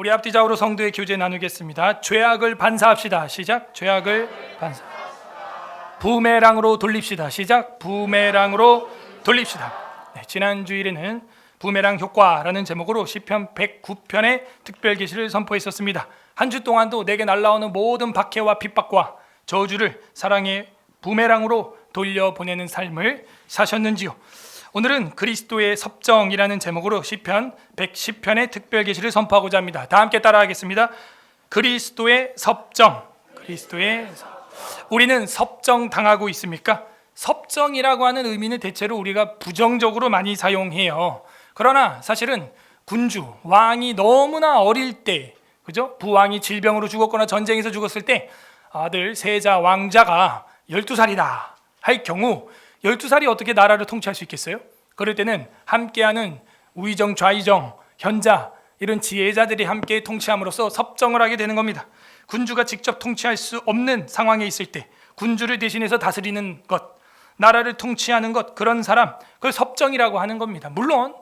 우리 앞뒤 좌우로 성도의 교제 나누겠습니다. 죄악을 반사합시다. 시작. 죄악을 반사. 부메랑으로 돌립시다. 시작. 부메랑으로 돌립시다. 네, 지난 주일에는 부메랑 효과라는 제목으로 시편 109편의 특별 계시를 선포했었습니다. 한 주 동안도 내게 날아오는 모든 박해와 핍박과 저주를 사랑의 부메랑으로 돌려보내는 삶을 사셨는지요? 오늘은 그리스도의 섭정이라는 제목으로 시편 110편의 특별 계시를 선포하고자 합니다. 다 함께 따라하겠습니다. 그리스도의 섭정. 우리는 섭정 당하고 있습니까? 섭정이라고 하는 의미는 대체로 우리가 부정적으로 많이 사용해요. 그러나 사실은 군주, 왕이 너무나 어릴 때, 그죠? 부왕이 질병으로 죽었거나 전쟁에서 죽었을 때 아들, 세자, 왕자가 12살이다 할 경우 12살이 어떻게 나라를 통치할 수 있겠어요? 그럴 때는 함께하는 우의정, 좌의정, 현자 이런 지혜자들이 함께 통치함으로써 섭정을 하게 되는 겁니다. 군주가 직접 통치할 수 없는 상황에 있을 때 군주를 대신해서 다스리는 것, 나라를 통치하는 것, 그런 사람, 그걸 섭정이라고 하는 겁니다. 물론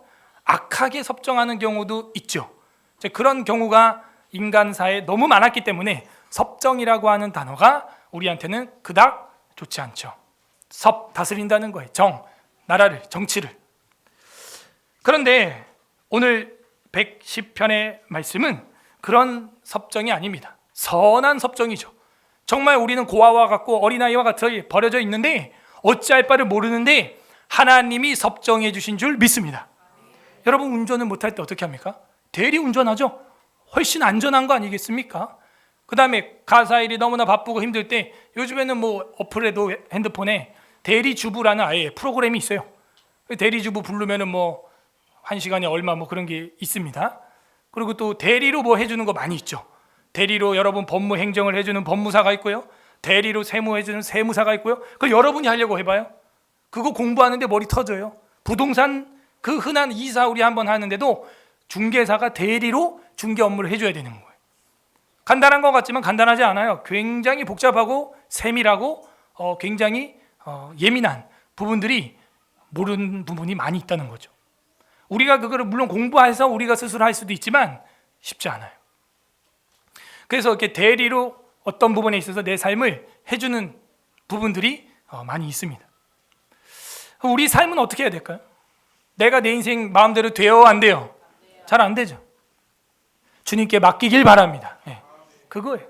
악하게 섭정하는 경우도 있죠. 그런 경우가 인간사에 너무 많았기 때문에 섭정이라고 하는 단어가 우리한테는 그닥 좋지 않죠. 섭, 다스린다는 거예요. 정, 나라를, 정치를. 그런데 오늘 110편의 말씀은 그런 섭정이 아닙니다. 선한 섭정이죠. 정말 우리는 고아와 같고 어린아이와 같이 버려져 있는데 어찌할 바를 모르는데 하나님이 섭정해 주신 줄 믿습니다. 여러분, 운전을 못할 때 어떻게 합니까? 대리 운전하죠. 훨씬 안전한 거 아니겠습니까? 그 다음에 가사일이 너무나 바쁘고 힘들 때 요즘에는 뭐 어플에도 핸드폰에 대리주부라는 아예 프로그램이 있어요. 대리주부 부르면은 뭐 1시간에 얼마 뭐 그런 게 있습니다. 그리고 또 대리로 뭐 해주는 거 많이 있죠. 대리로 여러분 법무 행정을 해주는 법무사가 있고요. 대리로 세무해주는 세무사가 있고요. 그걸 여러분이 하려고 해봐요. 그거 공부하는데 머리 터져요. 부동산 그 흔한 이사 우리 한번 하는데도 중개사가 대리로 중개 업무를 해줘야 되는 거예요. 간단한 것 같지만 간단하지 않아요. 굉장히 복잡하고 세밀하고 굉장히 예민한 부분들이 모르는 부분이 많이 있다는 거죠. 우리가 그거를 물론 공부해서 우리가 스스로 할 수도 있지만 쉽지 않아요. 그래서 이렇게 대리로 어떤 부분에 있어서 내 삶을 해주는 부분들이 많이 있습니다. 우리 삶은 어떻게 해야 될까요? 내가 내 인생 마음대로 돼요, 안 돼요? 잘 안 되죠. 주님께 맡기길 바랍니다. 네, 그거예요.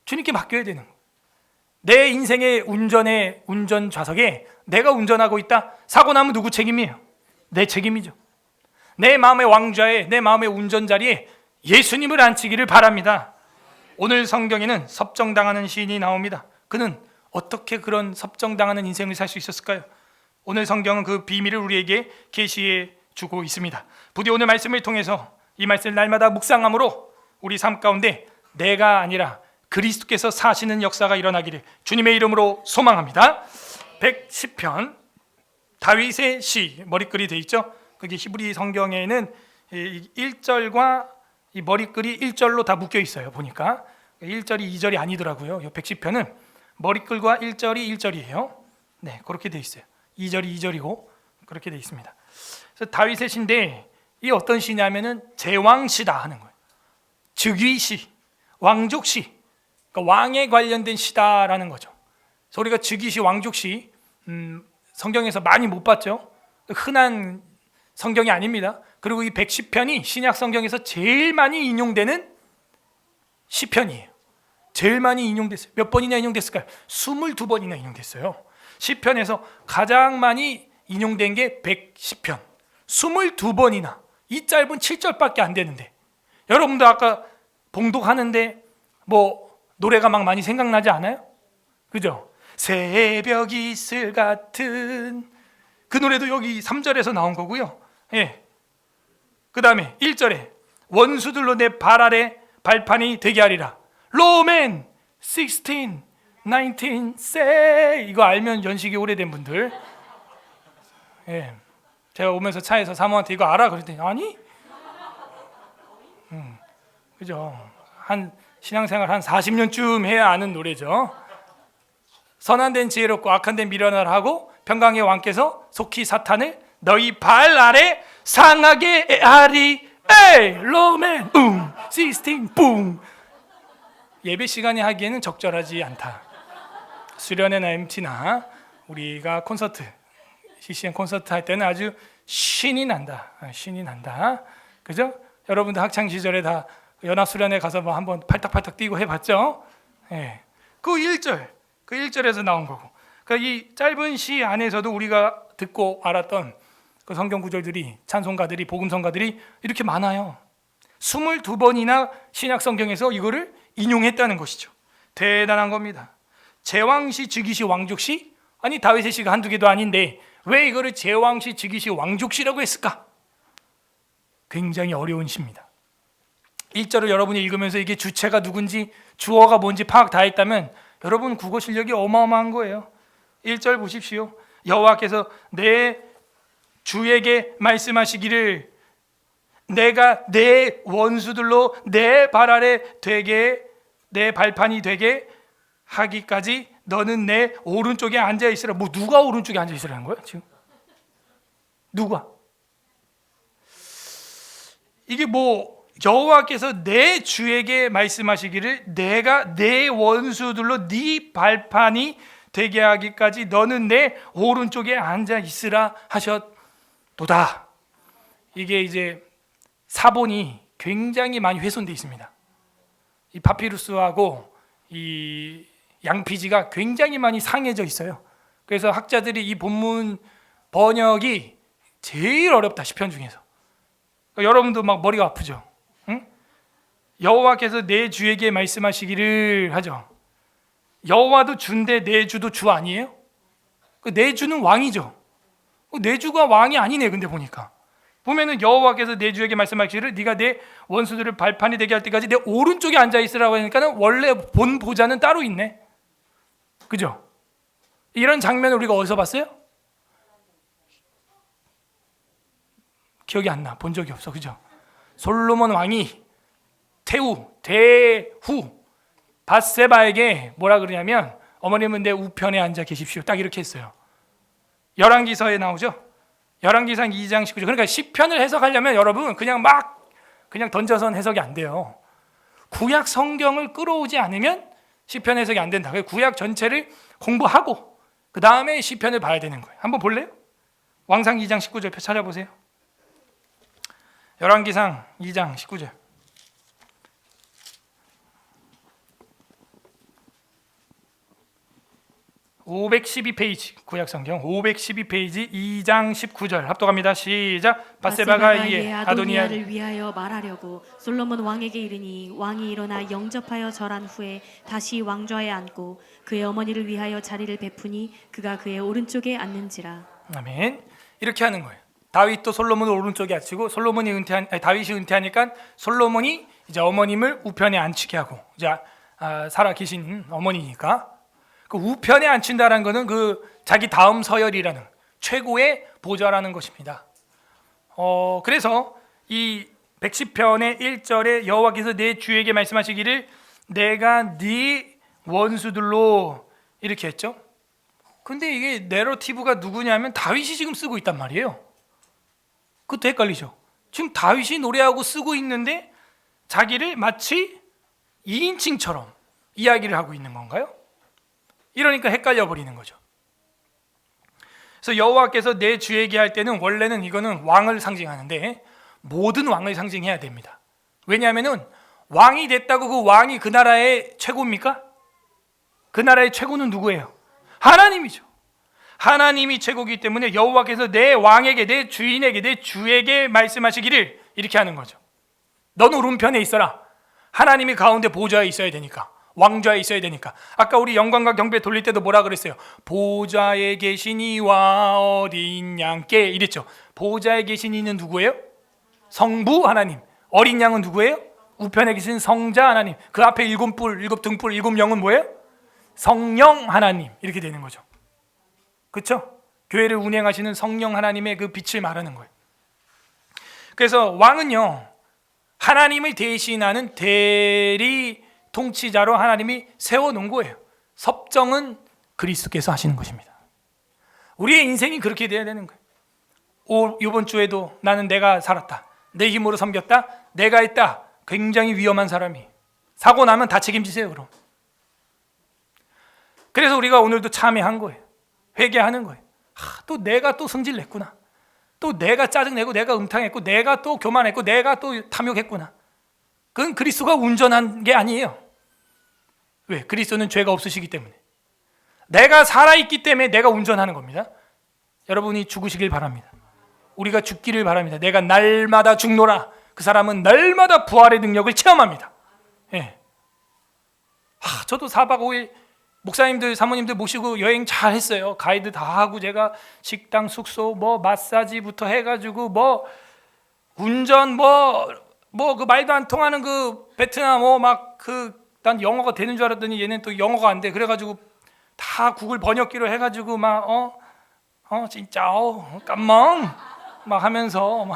주님께 맡겨야 되는 거예요. 내 인생의 운전 좌석에 내가 운전하고 있다. 사고 나면 누구 책임이에요? 내 책임이죠. 내 마음의 왕좌에, 내 마음의 운전자리에 예수님을 앉히기를 바랍니다. 오늘 성경에는 섭정당하는 시인이 나옵니다. 그는 어떻게 그런 섭정당하는 인생을 살 수 있었을까요? 오늘 성경은 그 비밀을 우리에게 계시해 주고 있습니다. 부디 오늘 말씀을 통해서 이 말씀을 날마다 묵상함으로 우리 삶 가운데 내가 아니라 그리스도께서 사시는 역사가 일어나기를 주님의 이름으로 소망합니다. 110편 다윗의 시, 머리글이 되어 있죠. 그게 히브리 성경에는 1절과 이 머리글이 1절로 다 묶여 있어요. 보니까 1절이 2절이 아니더라고요. 110편은 머리글과 1절이 1절이에요. 네, 그렇게 되어 있어요. 2절이 2절이고 그렇게 되어 있습니다. 그래서 다윗의 시인데 이 어떤 시냐면은 제왕시다 하는 거예요. 즉위시, 왕족시, 그러니까 왕에 관련된 시다라는 거죠. 그래서 우리가 즉위시, 왕족시 성경에서 많이 못 봤죠. 흔한 성경이 아닙니다. 그리고 이 110편이 신약 성경에서 제일 많이 인용되는 시편이에요. 제일 많이 인용됐어요. 몇 번이나 인용됐을까요? 22번이나 인용됐어요. 시편에서 가장 많이 인용된 게 110편. 22번이나. 이 짧은 7절밖에 안 되는데 여러분도 아까 봉독하는데 뭐 노래가 막 많이 생각나지 않아요? 그죠? 새벽 이슬 같은 그 노래도 여기 3절에서 나온 거고요. 예. 그 다음에 1절에 원수들로 내 발 아래 발판이 되게 하리라. 로맨 16, 19, say 이거 알면 연식이 오래된 분들. 예. 제가 오면서 차에서 사모한테 이거 알아? 그랬더니 아니? 그죠? 한 신앙생활 한 40년쯤 해야 아는 노래죠. 선한 데는 지혜롭고 악한 데는 미련하라 하고 평강의 왕께서 속히 사탄을 너희 발 아래 상하게 하리라. 에이 로맨 시스팅 뿡. 예배 시간에 하기에는 적절하지 않다. 수련회나 MT나 우리가 콘서트, CCM 콘서트 할 때는 아주 신이 난다. 신이 난다. 그죠? 여러분들 학창 시절에 다 연합 수련회 가서 뭐 한번 팔딱팔딱 뛰고 해봤죠? 예. 그 1절에서 나온 거고. 그러니까 이 짧은 시 안에서도 우리가 듣고 알았던 그 성경 구절들이, 찬송가들이, 복음성가들이 이렇게 많아요. 22번이나 신약 성경에서 이거를 인용했다는 것이죠. 대단한 겁니다. 제왕시, 즉위시, 왕족시? 아니 다윗의 시가 한두 개도 아닌데 왜 이거를 제왕시, 즉위시, 왕족시라고 했을까? 굉장히 어려운 시입니다. 1절을 여러분이 읽으면서 이게 주체가 누군지 주어가 뭔지 파악 다 했다면 여러분 국어 실력이 어마어마한 거예요. 1절 보십시오. 여호와께서 내 주에게 말씀하시기를 내가 내 원수들로 내 발 아래 되게, 내 발판이 되게 하기까지 너는 내 오른쪽에 앉아 있으라. 뭐 누가 오른쪽에 앉아 있으라는 거야 지금? 누가? 이게 뭐 여호와께서 내 주에게 말씀하시기를 내가 내 원수들로 네 발판이 되게 하기까지 너는 내 오른쪽에 앉아 있으라 하셨도다. 이게 이제 사본이 굉장히 많이 훼손되어 있습니다. 이 파피루스하고 이 양피지가 굉장히 많이 상해져 있어요. 그래서 학자들이 이 본문 번역이 제일 어렵다, 시편 중에서. 그러니까 여러분도 막 머리가 아프죠. 응? 여호와께서 내 주에게 말씀하시기를 하죠. 여호와도 주인데 내 주도 주 아니에요? 내 주는 왕이죠. 내 주가 왕이 아니네. 근데 보면은 여호와께서 내 주에게 말씀하시기를 네가 내 원수들을 발판이 되게 할 때까지 내 오른쪽에 앉아 있으라고 하니까는 원래 본 보좌는 따로 있네. 그죠? 이런 장면을 우리가 어디서 봤어요? 기억이 안 나. 본 적이 없어. 그죠? 솔로몬 왕이 대후 밧세바에게 뭐라 그러냐면 어머님은 내 우편에 앉아 계십시오. 딱 이렇게 했어요. 열왕기서에 나오죠. 열왕기상 2장 19절. 그러니까 시편을 해석하려면 여러분 그냥 던져선 해석이 안 돼요. 구약 성경을 끌어오지 않으면 시편 해석이 안 된다. 구약 전체를 공부하고 그 다음에 시편을 봐야 되는 거예요. 한번 볼래요? 왕상 2장 19절 찾아보세요. 열왕기상 2장 19절. 512페이지 구약성경 512페이지 2장 19절 합독합니다. 시작. 밧세바가 이에 아도니아를 위하여 말하려고 솔로몬 왕에게 이르니 왕이 일어나 영접하여 절한 후에 다시 왕좌에 앉고 그의 어머니를 위하여 자리를 베푸니 그가 그의 오른쪽에 앉는지라. 아멘. 이렇게 하는 거예요. 다윗도 솔로몬을 오른쪽에 앉히고 다윗이 은퇴하니까 솔로몬이 이제 어머님을 우편에 앉히게 하고 이제 살아 계신 어머니니까 그 우편에 앉힌다라는 것은 그 자기 다음 서열이라는 최고의 보좌라는 것입니다. 그래서 이 110편의 1절에 여호와께서 내 주에게 말씀하시기를 내가 네 원수들로 이렇게 했죠. 근데 이게 내러티브가 누구냐면 다윗이 지금 쓰고 있단 말이에요. 그것도 헷갈리죠. 지금 다윗이 노래하고 쓰고 있는데 자기를 마치 2인칭처럼 이야기를 하고 있는 건가요? 이러니까 헷갈려 버리는 거죠. 그래서 여호와께서 내 주에게 할 때는 원래는 이거는 왕을 상징하는데 모든 왕을 상징해야 됩니다. 왜냐하면은 왕이 됐다고 그 왕이 그 나라의 최고입니까? 그 나라의 최고는 누구예요? 하나님이죠. 하나님이 최고이기 때문에 여호와께서 내 왕에게, 내 주인에게, 내 주에게 말씀하시기를 이렇게 하는 거죠. 너는 오른편에 있어라. 하나님이 가운데 보좌에 있어야 되니까, 왕좌에 있어야 되니까. 아까 우리 영광과 경배 돌릴 때도 뭐라 그랬어요? 보좌에 계신 이와 어린 양께 이랬죠. 보좌에 계신 이는 누구예요? 성부 하나님. 어린 양은 누구예요? 우편에 계신 성자 하나님. 그 앞에 일곱 뿔, 일곱 등불, 일곱 영은 뭐예요? 성령 하나님. 이렇게 되는 거죠. 그렇죠? 교회를 운행하시는 성령 하나님의 그 빛을 말하는 거예요. 그래서 왕은요, 하나님을 대신하는 대리 통치자로 하나님이 세워놓은 거예요. 섭정은 그리스도께서 하시는 것입니다. 우리의 인생이 그렇게 돼야 되는 거예요. 이번 주에도 나는 내가 살았다. 내 힘으로 섬겼다, 내가 했다. 굉장히 위험한 사람이. 사고 나면 다 책임지세요. 그럼. 그래서 우리가 오늘도 참회한 거예요. 회개하는 거예요. 또 내가 또 성질 냈구나. 또 내가 짜증내고 내가 음탕했고 내가 또 교만했고 내가 또 탐욕했구나. 그건 그리스도가 운전한 게 아니에요. 왜? 그리스도는 죄가 없으시기 때문에. 내가 살아있기 때문에 내가 운전하는 겁니다. 여러분이 죽으시길 바랍니다. 우리가 죽기를 바랍니다. 내가 날마다 죽노라. 그 사람은 날마다 부활의 능력을 체험합니다. 예. 저도 4박 5일 목사님들 사모님들 모시고 여행 잘 했어요. 가이드 다 하고 제가 식당 숙소 뭐 마사지부터 해가지고 뭐 운전 그 말도 안 통하는 그 베트남 난 영어가 되는 줄 알았더니 얘는 또 영어가 안 돼. 그래가지고 다 구글 번역기로 해가지고 진짜 깜멍 막 하면서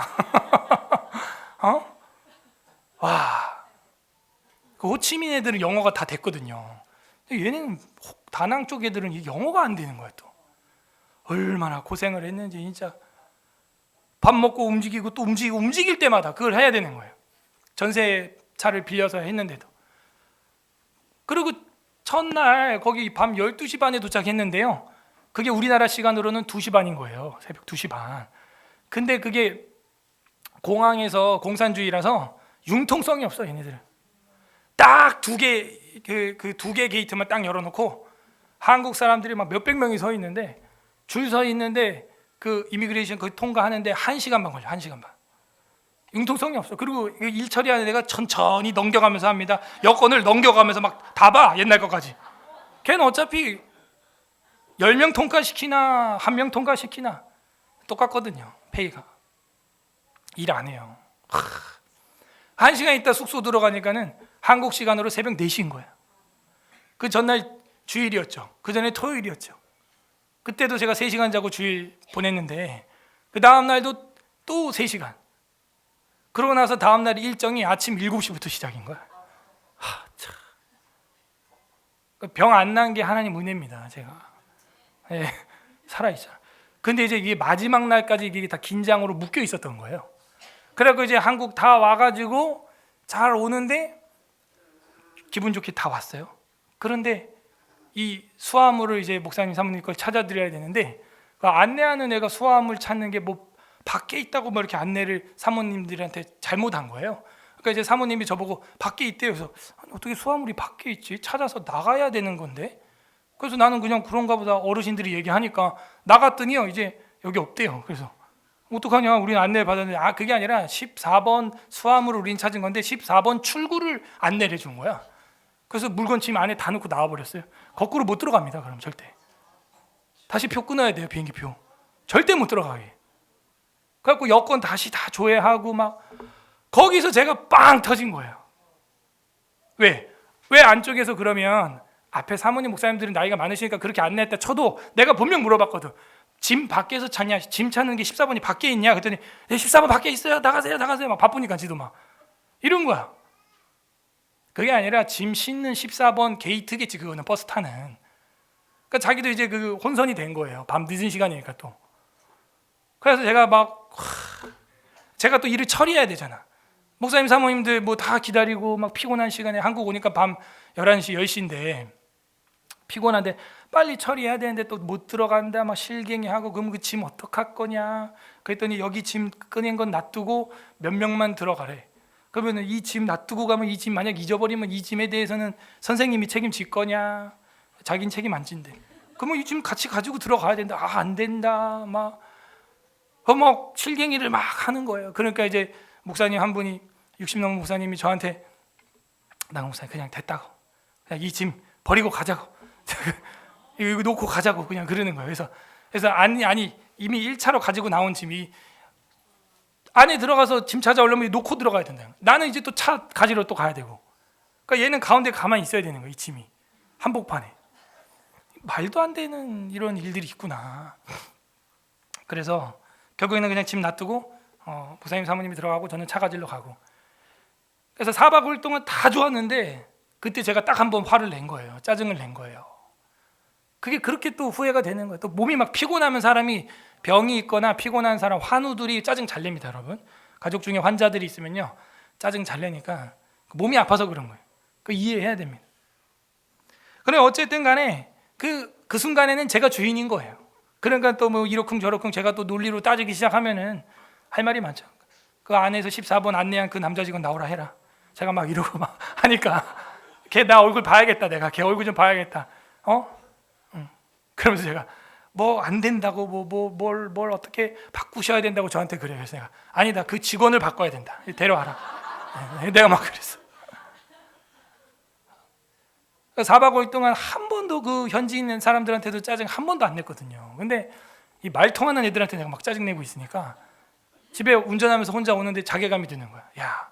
그 호치민 애들은 영어가 다 됐거든요. 근데 얘는 다낭 쪽 애들은 영어가 안 되는 거야. 또 얼마나 고생을 했는지. 진짜 밥 먹고 움직이고 또 움직일 때마다 그걸 해야 되는 거예요. 전세차를 빌려서 했는데도. 그리고 첫날 거기 밤 12시 반에 도착했는데요. 그게 우리나라 시간으로는 2시 반인 거예요. 새벽 2시 반. 근데 그게 공항에서 공산주의라서 융통성이 없어. 얘네들은 딱 두 개 두 개 게이트만 딱 열어놓고 한국 사람들이 막 몇백 명이 서 있는데 줄 서 있는데 그 이미그레이션 거기 통과하는데 1시간만 걸려. 1시간 반. 융통성이 없어. 그리고 일 처리하는 애가 천천히 넘겨가면서 합니다. 여권을 넘겨가면서 막 다 봐. 옛날 것까지. 걔는 어차피 10명 통과시키나 1명 통과시키나 똑같거든요. 페이가. 일 안 해요. 1시간 있다 숙소 들어가니까는 한국 시간으로 새벽 4시인 거야. 그 전날 주일이었죠. 그 전에 토요일이었죠. 그때도 제가 3시간 자고 주일 보냈는데 그 다음 날도 또 3시간. 그러고 나서 다음 날 일정이 아침 7시부터 시작인 거야. 병 안 난 게 하나님 은혜입니다. 제가 살아있잖아. 근데 이제 이게 마지막 날까지 이게 다 긴장으로 묶여 있었던 거예요. 그래갖고 이제 한국 다 와가지고 잘 오는데 기분 좋게 다 왔어요. 그런데 이 수화물을 이제 목사님 사모님 걸 찾아드려야 되는데 그 안내하는 애가 수화물 찾는 게 뭐 밖에 있다고 뭐 이렇게 안내를 사모님들한테 잘못한 거예요. 그러니까 이제 사모님이 저보고 밖에 있대요. 그래서 어떻게 수화물이 밖에 있지? 찾아서 나가야 되는 건데. 그래서 나는 그냥 그런가 보다 어르신들이 얘기하니까 나갔더니요 이제 여기 없대요. 그래서 어떡하냐, 우리는 안내를 받았는데 그게 아니라 14번 수화물을 우린 찾은 건데 14번 출구를 안내를 해준 거야. 그래서 물건 짐 안에 다 넣고 나와버렸어요. 거꾸로 못 들어갑니다. 그럼 절대 다시 표 끊어야 돼요. 비행기 표 절대 못 들어가게. 그래갖고 여권 다시 다 조회하고 막 거기서 제가 빵 터진 거예요. 왜 안쪽에서 그러면 앞에 사모님 목사님들은 나이가 많으시니까 그렇게 안내했다 쳐도 내가 분명 물어봤거든. 짐 밖에서 찾냐? 짐 찾는 게 14번이 밖에 있냐? 그랬더니 14번 밖에 있어요. 나가세요. 막 바쁘니까 지도 막 이런 거야. 그게 아니라 짐 싣는 14번 게이트겠지. 그거는 버스 타는. 그러니까 자기도 이제 그 혼선이 된 거예요. 밤 늦은 시간이니까 또. 그래서 제가 또 일을 처리해야 되잖아. 목사님 사모님들 뭐 다 기다리고 막 피곤한 시간에 한국 오니까 밤 11시 10시인데 피곤한데 빨리 처리해야 되는데 또 못 들어간다 막 실갱이하고 그럼 그 짐 어떡할 거냐. 그랬더니 여기 짐 꺼낸 건 놔두고 몇 명만 들어가래. 그러면 이 짐 놔두고 가면 이 짐 만약 잊어버리면 이 짐에 대해서는 선생님이 책임질 거냐. 자긴 책임 안 진대. 그러면 이 짐 같이 가지고 들어가야 된다. 안 된다 막 실갱이를 막 하는 거예요. 그러니까 이제 목사님 한 분이 60 넘은 목사님이 저한테 나 목사님 그냥 됐다고. 그냥 이 짐 버리고 가자고. 이거 놓고 가자고 그냥 그러는 거예요. 그래서 아니 이미 1차로 가지고 나온 짐이 안에 들어가서 짐 찾아오려면 놓고 들어가야 된다. 나는 이제 또 차 가지러 또 가야 되고. 그러니까 얘는 가운데 가만히 있어야 되는 거예요. 이 짐이 한복판에. 말도 안 되는 이런 일들이 있구나. 그래서 결국에는 그냥 짐 놔두고 목사님 사모님이 들어가고 저는 차 가지러 가고. 그래서 4박 5일 동안 다 좋았는데 그때 제가 딱 한 번 화를 낸 거예요. 짜증을 낸 거예요. 그게 그렇게 또 후회가 되는 거예요. 또 몸이 막 피곤하면 사람이 병이 있거나 피곤한 사람 환우들이 짜증 잘 냅니다, 여러분. 가족 중에 환자들이 있으면요 짜증 잘 내니까 몸이 아파서 그런 거예요. 그 이해해야 됩니다. 그래 어쨌든 간에 그 순간에는 제가 주인인 거예요. 그러니까 또 뭐 이러쿵 저러쿵 제가 또 논리로 따지기 시작하면은 할 말이 많죠. 그 안에서 14번 안내한 그 남자 직원 나오라 해라. 제가 막 이러고 막 하니까 걔 나 얼굴 봐야겠다. 내가 걔 얼굴 좀 봐야겠다. 그러면서 제가 뭐 안 된다고 뭘 어떻게 바꾸셔야 된다고 저한테 그래요. 그래서 내가 아니다. 그 직원을 바꿔야 된다. 데려와라. 내가 막 그랬어. 4박 5일 동안 한 번도 그 현지 있는 사람들한테도 짜증 한 번도 안 냈거든요. 근데 이 말 통하는 애들한테 내가 막 짜증 내고 있으니까 집에 운전하면서 혼자 오는데 자괴감이 드는 거야. 야,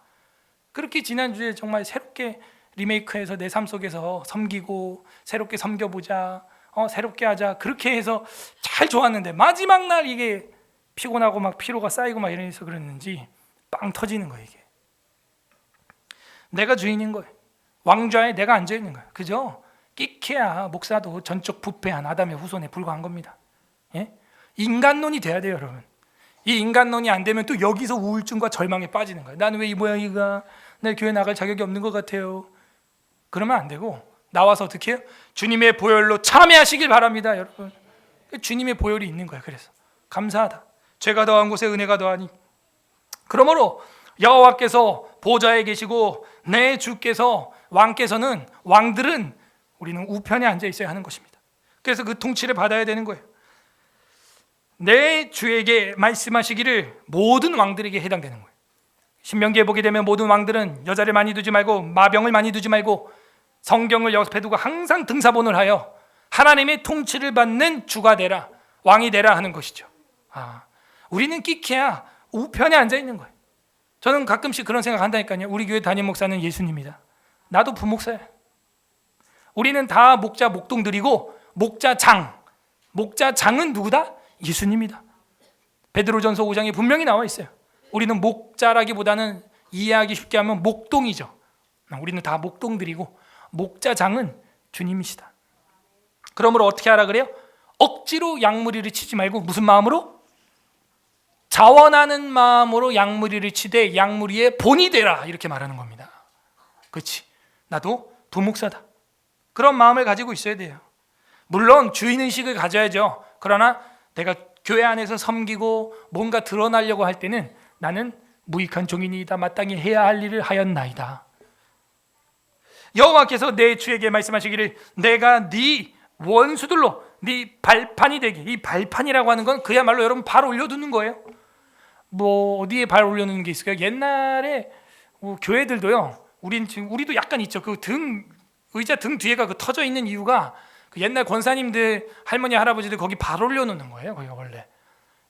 그렇게 지난주에 정말 새롭게 리메이크해서 내 삶 속에서 섬기고 새롭게 섬겨보자, 새롭게 하자 그렇게 해서 잘 좋았는데 마지막 날 이게 피곤하고 막 피로가 쌓이고 막 이래서 그랬는지 빵 터지는 거예요. 이게 내가 주인인 거예요. 왕좌에 내가 앉아 있는 거예요. 그죠? 끼케야 목사도 전적 부패한 아담의 후손에 불과한 겁니다. 예? 인간론이 돼야 돼요, 여러분. 이 인간론이 안 되면 또 여기서 우울증과 절망에 빠지는 거예요. 나는 왜 이 모양이가 내 교회 나갈 자격이 없는 것 같아요. 그러면 안 되고 나와서 어떻게 해요? 주님의 보혈로 참여하시길 바랍니다, 여러분. 주님의 보혈이 있는 거예요. 그래서 감사하다. 죄가 더한 곳에 은혜가 더하니. 그러므로 여호와께서 보좌에 계시고 내 주께서 왕께서는 왕들은 우리는 우편에 앉아 있어야 하는 것입니다. 그래서 그 통치를 받아야 되는 거예요. 내 주에게 말씀하시기를 모든 왕들에게 해당되는 거예요. 신명기에 보게 되면 모든 왕들은 여자를 많이 두지 말고 마병을 많이 두지 말고 성경을 옆에 두고 항상 등사본을 하여 하나님의 통치를 받는 주가 되라, 왕이 되라 하는 것이죠. 우리는 끼케야 우편에 앉아 있는 거예요. 저는 가끔씩 그런 생각 한다니까요. 우리 교회 담임 목사는 예수님이다. 나도 부목사야. 우리는 다 목자 목동들이고 목자장은 누구다? 예수님이다. 베드로전서 5장에 분명히 나와 있어요. 우리는 목자라기보다는 이해하기 쉽게 하면 목동이죠. 우리는 다 목동들이고 목자장은 주님이시다. 그러므로 어떻게 하라 그래요? 억지로 양무리를 치지 말고 무슨 마음으로? 자원하는 마음으로 양무리를 치되 양무리의 본이 되라 이렇게 말하는 겁니다. 그렇지? 나도 부목사다. 그런 마음을 가지고 있어야 돼요. 물론 주인의식을 가져야죠. 그러나 내가 교회 안에서 섬기고 뭔가 드러나려고 할 때는 나는 무익한 종인이다. 마땅히 해야 할 일을 하였나이다. 여호와께서 내 주에게 말씀하시기를 내가 네 원수들로 네 발판이 되게. 이 발판이라고 하는 건 그야말로 여러분 발 올려두는 거예요. 뭐 어디에 발 올려놓는 게 있을까요? 옛날에 교회들도요. 우리도 약간 있죠. 그 의자 등 뒤에가 그 터져 있는 이유가 그 옛날 권사님들 할머니 할아버지들 거기 발 올려놓는 거예요. 거기가 원래.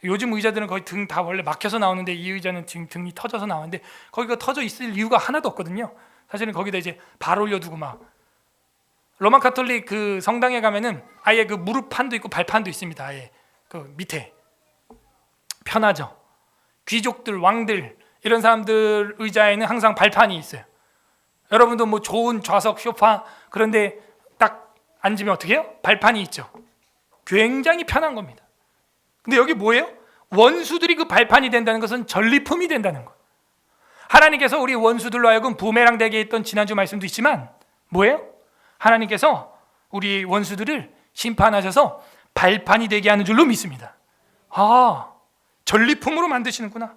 요즘 의자들은 거의 등 다 원래 막혀서 나오는데 이 의자는 지금 등이 터져서 나오는데 거기가 터져 있을 이유가 하나도 없거든요. 사실은 거기다 이제 발 올려두고 막 로마 카톨릭 그 성당에 가면은 아예 그 무릎판도 있고 발판도 있습니다. 아예 그 밑에 편하죠. 귀족들, 왕들 이런 사람들 의자에는 항상 발판이 있어요. 여러분도 뭐 좋은 좌석, 소파 그런데 딱 앉으면 어떻게 해요? 발판이 있죠. 굉장히 편한 겁니다. 근데 여기 뭐예요? 원수들이 그 발판이 된다는 것은 전리품이 된다는 거. 하나님께서 우리 원수들로 하여금 부메랑 되게 했던 지난주 말씀도 있지만 뭐예요? 하나님께서 우리 원수들을 심판하셔서 발판이 되게 하는 줄로 믿습니다. 전리품으로 만드시는구나.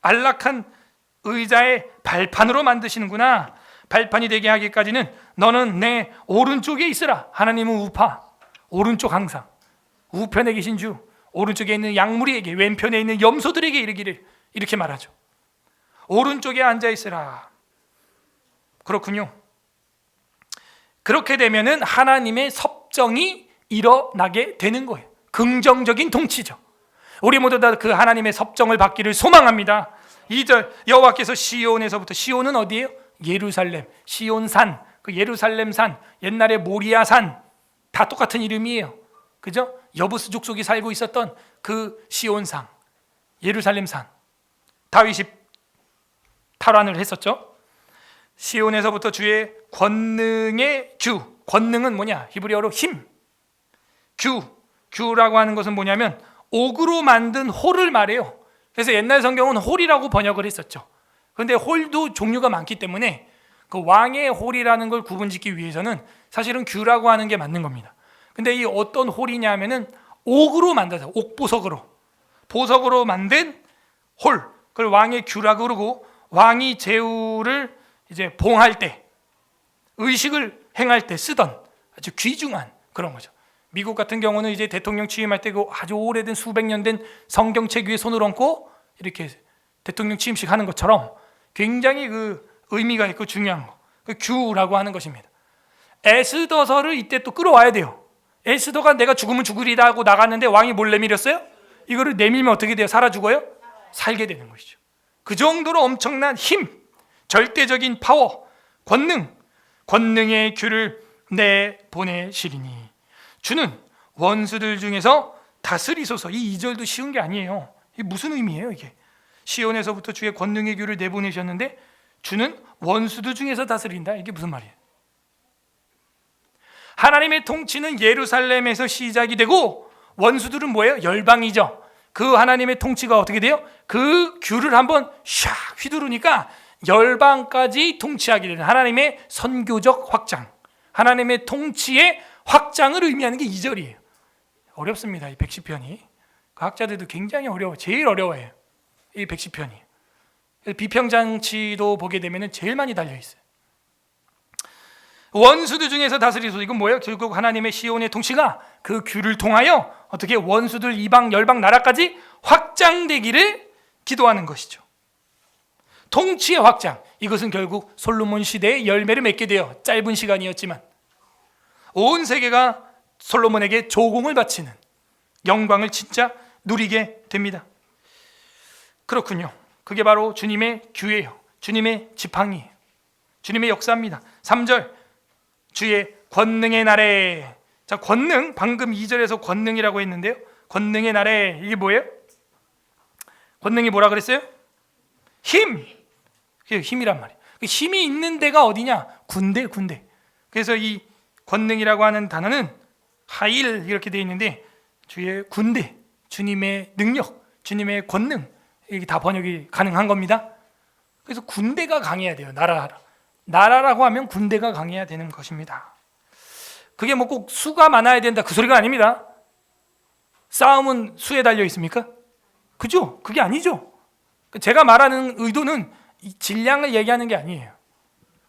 안락한 의자의 발판으로 만드시는구나. 발판이 되게 하기까지는 너는 내 오른쪽에 있으라. 하나님은 우파, 오른쪽 항상. 우편에 계신 주, 오른쪽에 있는 양무리에게, 왼편에 있는 염소들에게 이르기를 이렇게 말하죠. 오른쪽에 앉아 있으라. 그렇군요. 그렇게 되면은 하나님의 섭정이 일어나게 되는 거예요. 긍정적인 통치죠. 우리 모두 다 그 하나님의 섭정을 받기를 소망합니다. 2절 여호와께서 시온에서부터, 시온은 어디예요? 예루살렘, 시온산, 그 예루살렘산, 옛날에 모리아산 다 똑같은 이름이에요. 그죠? 여부스 족속이 살고 있었던 그 시온산, 예루살렘산. 다윗이 탈환을 했었죠. 시온에서부터 주의 권능의 규, 권능은 뭐냐? 히브리어로 힘. 규라고 하는 것은 뭐냐면 옥으로 만든 홀을 말해요. 그래서 옛날 성경은 홀이라고 번역을 했었죠. 그런데 홀도 종류가 많기 때문에 그 왕의 홀이라는 걸 구분짓기 위해서는 사실은 규라고 하는 게 맞는 겁니다. 근데 이 어떤 홀이냐 하면은 옥으로 만들어서 보석으로 만든 홀, 그걸 왕의 규라고 그러고, 왕이 제후를 이제 봉할 때, 의식을 행할 때 쓰던 아주 귀중한 그런 거죠. 미국 같은 경우는 이제 대통령 취임할 때 그 아주 오래된 수백 년 된 성경책 위에 손을 얹고 이렇게 대통령 취임식 하는 것처럼 굉장히 그 의미가 있고 중요한 거, 그 규라고 하는 것입니다. 에스더서를 이때 또 끌어와야 돼요. 에스더가 내가 죽으면 죽으리다 하고 나갔는데 왕이 뭘 내밀었어요? 이거를 내밀면 어떻게 돼요? 살아 죽어요? 살게 되는 것이죠. 그 정도로 엄청난 힘, 절대적인 파워, 권능의 규를 내보내시리니 주는 원수들 중에서 다스리소서. 이 2절도 쉬운 게 아니에요. 이게 무슨 의미예요 이게? 시온에서부터 주의 권능의 규를 내보내셨는데 주는 원수들 중에서 다스린다. 이게 무슨 말이에요? 하나님의 통치는 예루살렘에서 시작이 되고 원수들은 뭐예요? 열방이죠. 그 하나님의 통치가 어떻게 돼요? 그 규를 한번 샥 휘두르니까 열방까지 통치하게 되는 하나님의 선교적 확장, 하나님의 통치의 확장을 의미하는 게 2절이에요. 어렵습니다. 이 110편이. 그 학자들도 굉장히 제일 어려워해요. 이 110편이. 비평장치도 보게 되면 제일 많이 달려있어요. 원수들 중에서 다스리소서. 이건 뭐예요? 결국 하나님의 시온의 통치가 그 규를 통하여 어떻게 원수들 이방 열방 나라까지 확장되기를 기도하는 것이죠. 통치의 확장, 이것은 결국 솔로몬 시대의 열매를 맺게 돼요. 짧은 시간이었지만 온 세계가 솔로몬에게 조공을 바치는 영광을 진짜 누리게 됩니다. 그렇군요. 그게 바로 주님의 규예요. 주님의 지팡이예요. 주님의 역사입니다. 3절, 주의 권능의 날에. 자, 권능, 방금 2절에서 권능이라고 했는데요, 권능의 날에 이게 뭐예요? 권능이 뭐라 그랬어요? 힘. 그게 힘이란 말이에요. 힘이 있는 데가 어디냐? 군대. 그래서 이 권능이라고 하는 단어는 하일 이렇게 되어 있는데 주의 군대, 주님의 능력, 주님의 권능, 이게 다 번역이 가능한 겁니다. 그래서 군대가 강해야 돼요. 나라라고 하면 군대가 강해야 되는 것입니다. 그게 뭐 꼭 수가 많아야 된다 그 소리가 아닙니다. 싸움은 수에 달려 있습니까? 그죠? 그게 아니죠. 제가 말하는 의도는 질량을 얘기하는 게 아니에요.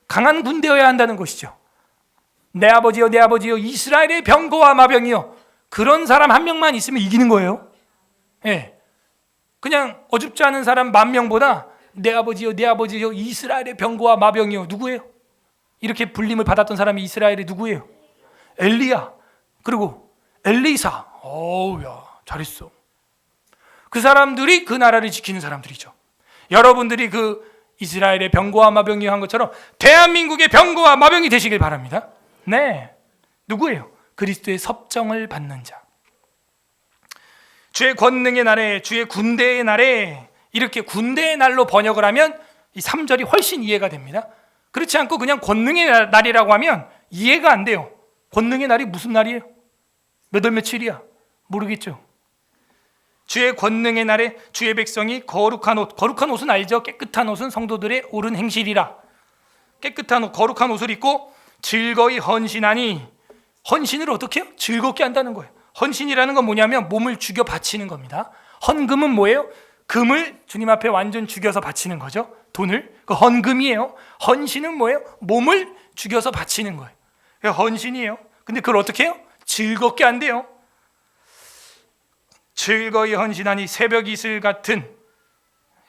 강한 군대여야 한다는 것이죠. 내 아버지여 이스라엘의 병거와 마병이여. 그런 사람 한 명만 있으면 이기는 거예요. 예. 그냥 어줍지 않은 사람 10,000명보다 내 아버지여 이스라엘의 병거와 마병이여. 누구예요? 이렇게 불림을 받았던 사람이 이스라엘의 누구예요? 엘리야. 그리고 엘리사. 어우야, 잘했어. 그 사람들이 그 나라를 지키는 사람들이죠. 여러분들이 그 이스라엘의 병거와 마병이 한 것처럼 대한민국의 병거와 마병이 되시길 바랍니다. 네. 누구예요? 그리스도의 섭정을 받는 자. 주의 권능의 날에, 주의 군대의 날에, 이렇게 군대의 날로 번역을 하면 이 3절이 훨씬 이해가 됩니다. 그렇지 않고 그냥 권능의 날이라고 하면 이해가 안 돼요. 권능의 날이 무슨 날이에요? 몇 월 며칠이야? 모르겠죠. 주의 권능의 날에 주의 백성이 거룩한 옷은 알죠? 깨끗한 옷은 성도들의 옳은 행실이라. 깨끗한 옷, 거룩한 옷을 입고 즐거이 헌신하니. 헌신을 어떻게 해요? 즐겁게 한다는 거예요. 헌신이라는 건 뭐냐면 몸을 죽여 바치는 겁니다. 헌금은 뭐예요? 금을 주님 앞에 완전 죽여서 바치는 거죠. 돈을. 그 헌금이에요. 헌신은 뭐예요? 몸을 죽여서 바치는 거예요. 헌신이에요. 근데 그걸 어떻게 해요? 즐겁게 한대요. 즐거이 헌신하니 새벽 이슬 같은.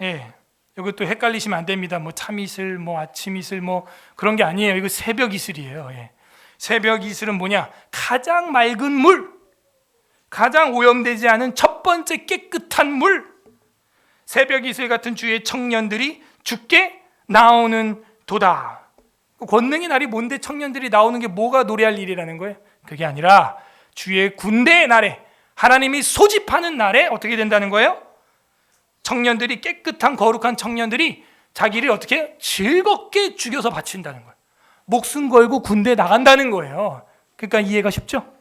예, 이것도 헷갈리시면 안 됩니다. 뭐 참이슬, 뭐 아침 이슬, 뭐 그런 게 아니에요. 이거 새벽 이슬이에요. 예. 새벽 이슬은 뭐냐? 가장 맑은 물, 가장 오염되지 않은 첫 번째 깨끗한 물. 새벽 이슬 같은 주의 청년들이 주께 나오는 도다. 권능의 날이 뭔데 청년들이 나오는 게 뭐가 노래할 일이라는 거예요? 그게 아니라 주의 군대의 날에, 하나님이 소집하는 날에 어떻게 된다는 거예요? 청년들이, 깨끗한 거룩한 청년들이 자기를 어떻게 즐겁게 죽여서 바친다는 거예요. 목숨 걸고 군대에 나간다는 거예요. 그러니까 이해가 쉽죠?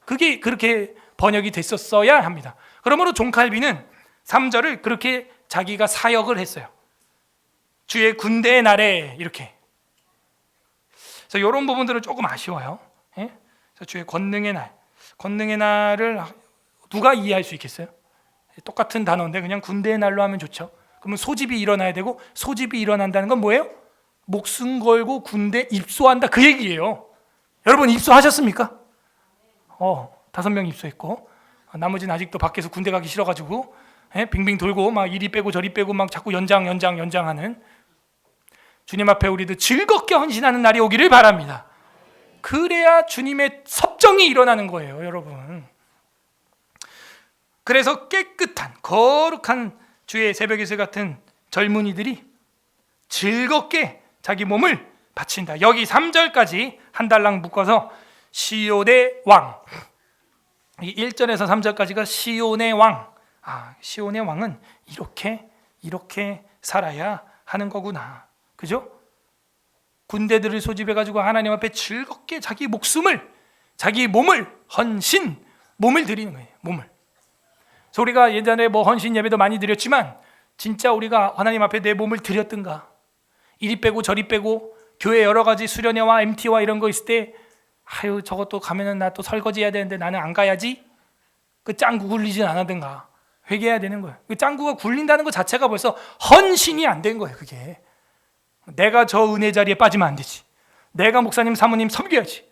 그게 그렇게 번역이 됐었어야 합니다. 그러므로 종칼비는 3절을 그렇게 자기가 사역을 했어요. 주의 군대의 날에 이렇게. 그래서 이런 부분들은 조금 아쉬워요. 예? 그래서 주의 권능의 날, 권능의 날을 누가 이해할 수 있겠어요? 똑같은 단어인데 그냥 군대의 날로 하면 좋죠. 그러면 소집이 일어나야 되고, 소집이 일어난다는 건 뭐예요? 목숨 걸고 군대 입소한다, 그 얘기예요. 여러분 입소하셨습니까? 5명 입소했고, 나머지는 아직도 밖에서 군대 가기 싫어가지고 빙빙 돌고 막 이리 빼고 저리 빼고 막 자꾸 연장하는, 주님 앞에 우리도 즐겁게 헌신하는 날이 오기를 바랍니다. 그래야 주님의 섭정이 일어나는 거예요, 여러분. 그래서 깨끗한 거룩한 주의 새벽 예수 같은 젊은이들이 즐겁게 자기 몸을 바친다. 여기 3절까지 한 달랑 묶어서 시온의 왕, 이 1절에서 3절까지가 시온의 왕. 시온의 왕은 이렇게 살아야 하는 거구나. 그죠? 군대들을 소집해가지고 하나님 앞에 즐겁게 자기 목숨을, 자기 몸을 헌신, 몸을 드리는 거예요. 몸을. 그래서 우리가 예전에 뭐 헌신 예배도 많이 드렸지만, 진짜 우리가 하나님 앞에 내 몸을 드렸던가? 이리 빼고 저리 빼고 교회 여러 가지 수련회와 MT와 이런 거 있을 때, 저것도 가면은 나 또 설거지 해야 되는데 나는 안 가야지. 그 짱구 굴리진 않았던가? 회개해야 되는 거예요. 그 짱구가 굴린다는 것 자체가 벌써 헌신이 안 된 거예요. 그게 내가 저 은혜 자리에 빠지면 안 되지. 내가 목사님 사모님 섬겨야지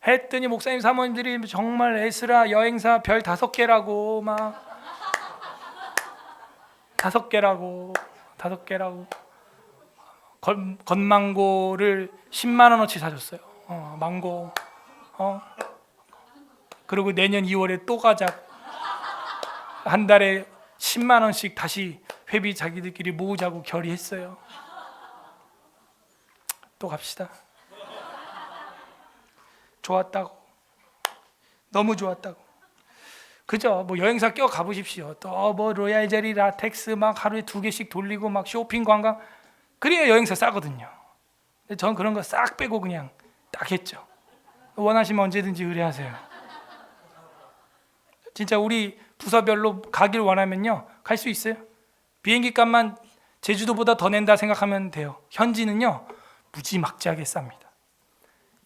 했더니 목사님 사모님들이 정말 에스라 여행사 별 5개라고 막 5개라고 건망고를 10만 원어치 사줬어요. 망고. 그리고 내년 2월에 또 가자. 한 달에 10만 원씩 다시 회비 자기들끼리 모으자고 결의했어요. 또 갑시다. 좋았다고. 너무 좋았다고. 그죠? 뭐 여행사 껴 가보십시오. 또 뭐 로얄 젤리 라텍스 막 하루에 2개씩 돌리고 막 쇼핑 관광. 그래야 여행사 싸거든요. 근데 전 그런 거 싹 빼고 그냥 딱 했죠. 원하시면 언제든지 의뢰하세요. 진짜 우리 부서별로 가길 원하면요, 갈 수 있어요. 비행기 값만 제주도보다 더 낸다 생각하면 돼요. 현지는요 무지막지하게 쌉니다.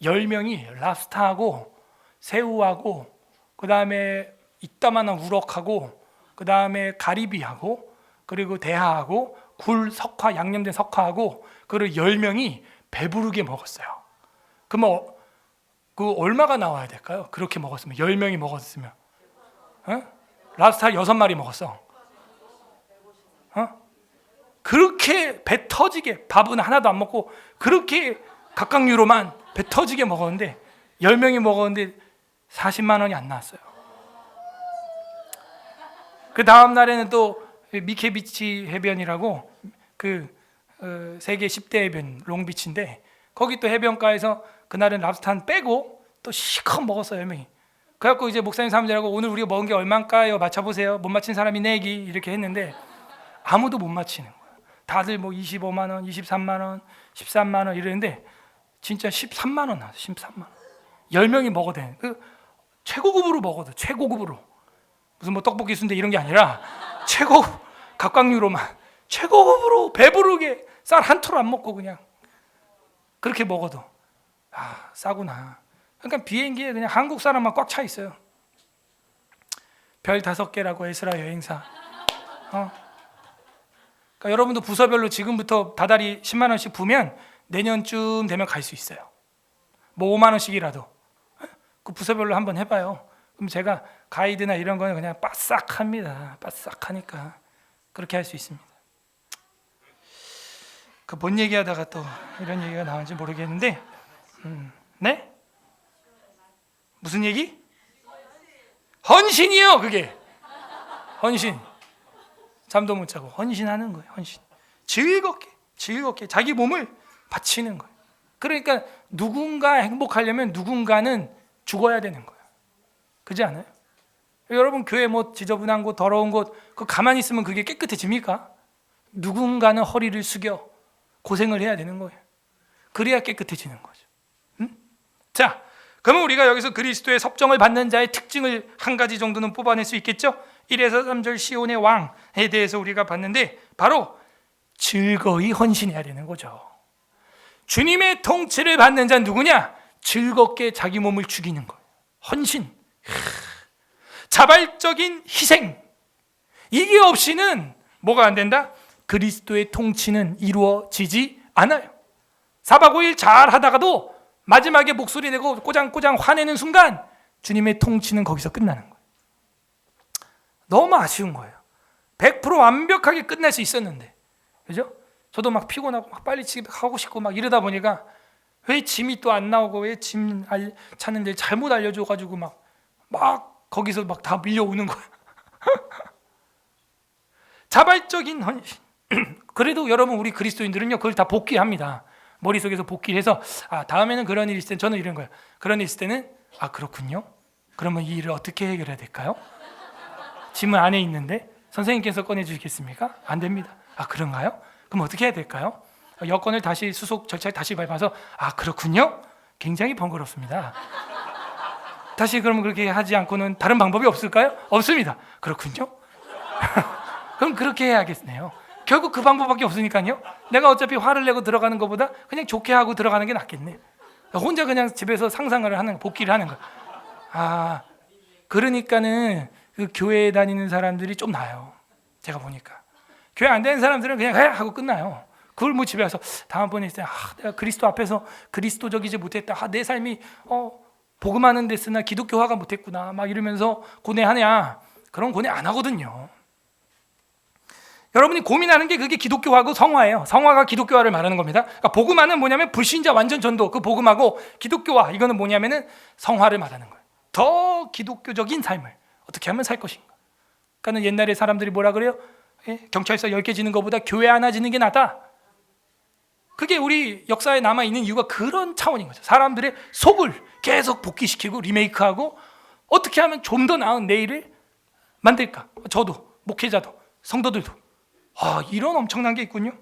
10명이 랍스타하고 새우하고 그 다음에 이따만한 우럭하고 그 다음에 가리비하고 그리고 대하하고 굴 석화 양념된 석화하고 그리고 10명이 배부르게 먹었어요. 그러면 그 얼마가 나와야 될까요? 그렇게 먹었으면 10명이 먹었으면 랍스타 6마리 먹었어. 그렇게 배 터지게 밥은 하나도 안 먹고 그렇게 각각류로만 배 터지게 먹었는데 10명이 먹었는데 40만 원이 안 나왔어요. 그 다음 날에는 또 미케비치 해변이라고 그 세계 10대 해변 롱비치인데 거기 또 해변가에서 그날은 랍스타는 빼고 또 시컷 먹었어요, 10명이. 그래갖고 이제 목사님 사람들하고 오늘 우리가 먹은 게 얼마일까요? 맞춰보세요. 못 맞힌 사람이 내기 이렇게 했는데 아무도 못 맞히는 거예요. 다들 뭐 25만 원, 23만 원, 13만 원 이러는데 진짜 13만 원 나왔어요. 13만 원. 10명이 먹어도 되는. 최고급으로 먹어도 최고급으로. 무슨 뭐 떡볶이 순대 이런 게 아니라 최고 각각류로만 최고급으로 배부르게 쌀 한 톨 안 먹고 그냥 그렇게 먹어도 싸구나. 그러니까 비행기에 그냥 한국 사람만 꽉 차 있어요. 별 5개라고 에스라 여행사. 그러니까 여러분도 부서별로 지금부터 다달이 10만 원씩 부면 내년쯤 되면 갈 수 있어요. 뭐 5만 원씩이라도. 그 부서별로 한번 해봐요. 그럼 제가 가이드나 이런 거는 그냥 빠싹합니다. 빠싹하니까 그렇게 할 수 있습니다. 그 뭔 얘기하다가 또 이런 얘기가 나온지 모르겠는데, 네? 무슨 얘기? 헌신이요, 그게. 헌신. 잠도 못 자고 헌신하는 거예요. 헌신. 즐겁게 자기 몸을 바치는 거예요. 그러니까 누군가 행복하려면 누군가는 죽어야 되는 거예요. 그렇지 않아요? 여러분 교회 뭐 지저분한 곳, 더러운 곳, 그 가만히 있으면 그게 깨끗해집니까? 누군가는 허리를 숙여 고생을 해야 되는 거예요. 그래야 깨끗해지는 거죠. 자, 그러면 우리가 여기서 그리스도의 섭정을 받는 자의 특징을 한 가지 정도는 뽑아낼 수 있겠죠? 1에서 3절 시온의 왕에 대해서 우리가 봤는데 바로 즐거이 헌신해야 되는 거죠. 주님의 통치를 받는 자는 누구냐? 즐겁게 자기 몸을 죽이는 거예요. 헌신, 자발적인 희생. 이게 없이는 뭐가 안 된다? 그리스도의 통치는 이루어지지 않아요. 4박 5일 잘 하다가도 마지막에 목소리 내고 꼬장꼬장 화내는 순간 주님의 통치는 거기서 끝나는 거예요. 너무 아쉬운 거예요. 100% 완벽하게 끝낼 수 있었는데, 그죠? 저도 막 피곤하고 막 빨리 집에 가고 싶고 막 이러다 보니까 왜 짐이 또 안 나오고 왜 짐 찾는데 잘못 알려줘가지고 막 거기서 막 다 밀려오는 거예요. 자발적인 헌신. 그래도 여러분 우리 그리스도인들은요 그걸 다 복귀합니다. 머릿속에서 복귀를 해서 다음에는 그런 일이 있을 때는 저는 이런 거예요. 그런 일이 있을 때는 그렇군요. 그러면 이 일을 어떻게 해결해야 될까요? 짐은 안에 있는데 선생님께서 꺼내주시겠습니까? 안 됩니다. 그런가요? 그럼 어떻게 해야 될까요? 여권을 다시 수속 절차에 다시 밟아서 그렇군요. 굉장히 번거롭습니다. 다시 그러면 그렇게 하지 않고는 다른 방법이 없을까요? 없습니다. 그렇군요. 그럼 그렇게 해야겠네요. 결국 그 방법밖에 없으니까요. 내가 어차피 화를 내고 들어가는 것보다 그냥 좋게 하고 들어가는 게 낫겠네. 혼자 그냥 집에서 상상을 하는 복귀를 하는 거예요. 그러니까는 그 교회에 다니는 사람들이 좀 나아요. 제가 보니까 교회 안 다니는 사람들은 그냥 하고 끝나요. 그걸 뭐 집에 와서 다음번에 있을 때 내가 그리스도 앞에서 그리스도적이지 못했다. 내 삶이 복음하는 데 쓰나 기독교화가 못했구나. 막 이러면서 고뇌하냐? 그런 고뇌 안 하거든요. 여러분이 고민하는 게 그게 기독교화고 성화예요. 성화가 기독교화를 말하는 겁니다. 그러니까 복음화는 뭐냐면 불신자 완전 전도, 그 복음하고 기독교화 이거는 뭐냐면은 성화를 말하는 거예요. 더 기독교적인 삶을 어떻게 하면 살 것인가. 그러니까 옛날에 사람들이 뭐라 그래요? 경찰서 10개 지는 것보다 교회 하나 지는 게 낫다. 그게 우리 역사에 남아있는 이유가 그런 차원인 거죠. 사람들의 속을 계속 복귀시키고 리메이크하고 어떻게 하면 좀 더 나은 내일을 만들까. 저도 목회자도 성도들도 이런 엄청난 게 있군요.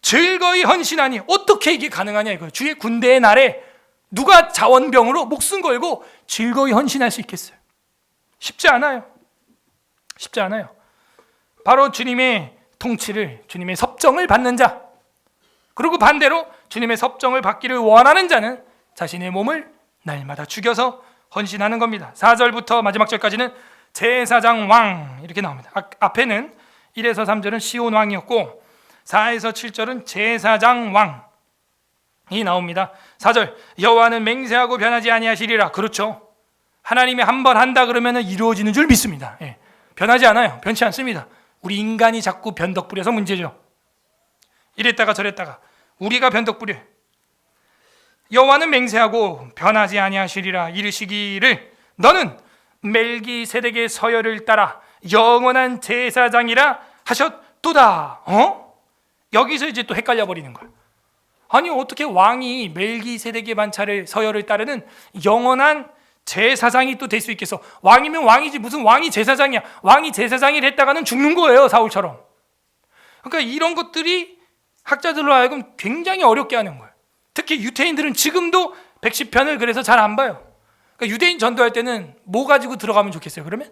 즐거이 헌신하니 어떻게 이게 가능하냐 이거예요. 주의 군대의 날에 누가 자원병으로 목숨 걸고 즐거이 헌신할 수 있겠어요? 쉽지 않아요. 쉽지 않아요. 바로 주님의 통치를, 주님의 섭정을 받는 자, 그리고 반대로 주님의 섭정을 받기를 원하는 자는 자신의 몸을 날마다 죽여서 헌신하는 겁니다. 4절부터 마지막 절까지는 제사장 왕 이렇게 나옵니다. 앞에는 1에서 3절은 시온 왕이었고 4에서 7절은 제사장 왕이 나옵니다. 4절 여호와는 맹세하고 변하지 아니하시리라. 그렇죠. 하나님이 한 번 한다 그러면 이루어지는 줄 믿습니다. 변하지 않아요. 변치 않습니다. 우리 인간이 자꾸 변덕 부려서 문제죠. 이랬다가 저랬다가 우리가 변덕 부려. 여호와는 맹세하고 변하지 아니하시리라. 이르시기를 너는 멜기세덱의 서열을 따라 영원한 제사장이라 하셨도다. 여기서 이제 또 헷갈려 버리는 거야. 아니 어떻게 왕이 멜기세덱의 반차를 서열을 따르는 영원한 제사장이 또 될 수 있겠어? 왕이면 왕이지 무슨 왕이 제사장이야. 왕이 제사장이 됐다가는 죽는 거예요. 사울처럼. 그러니까 이런 것들이 학자들로 하여금 굉장히 어렵게 하는 거예요. 특히 유태인들은 지금도 110편을 그래서 잘 안 봐요. 그러니까 유대인 전도할 때는 뭐 가지고 들어가면 좋겠어요? 그러면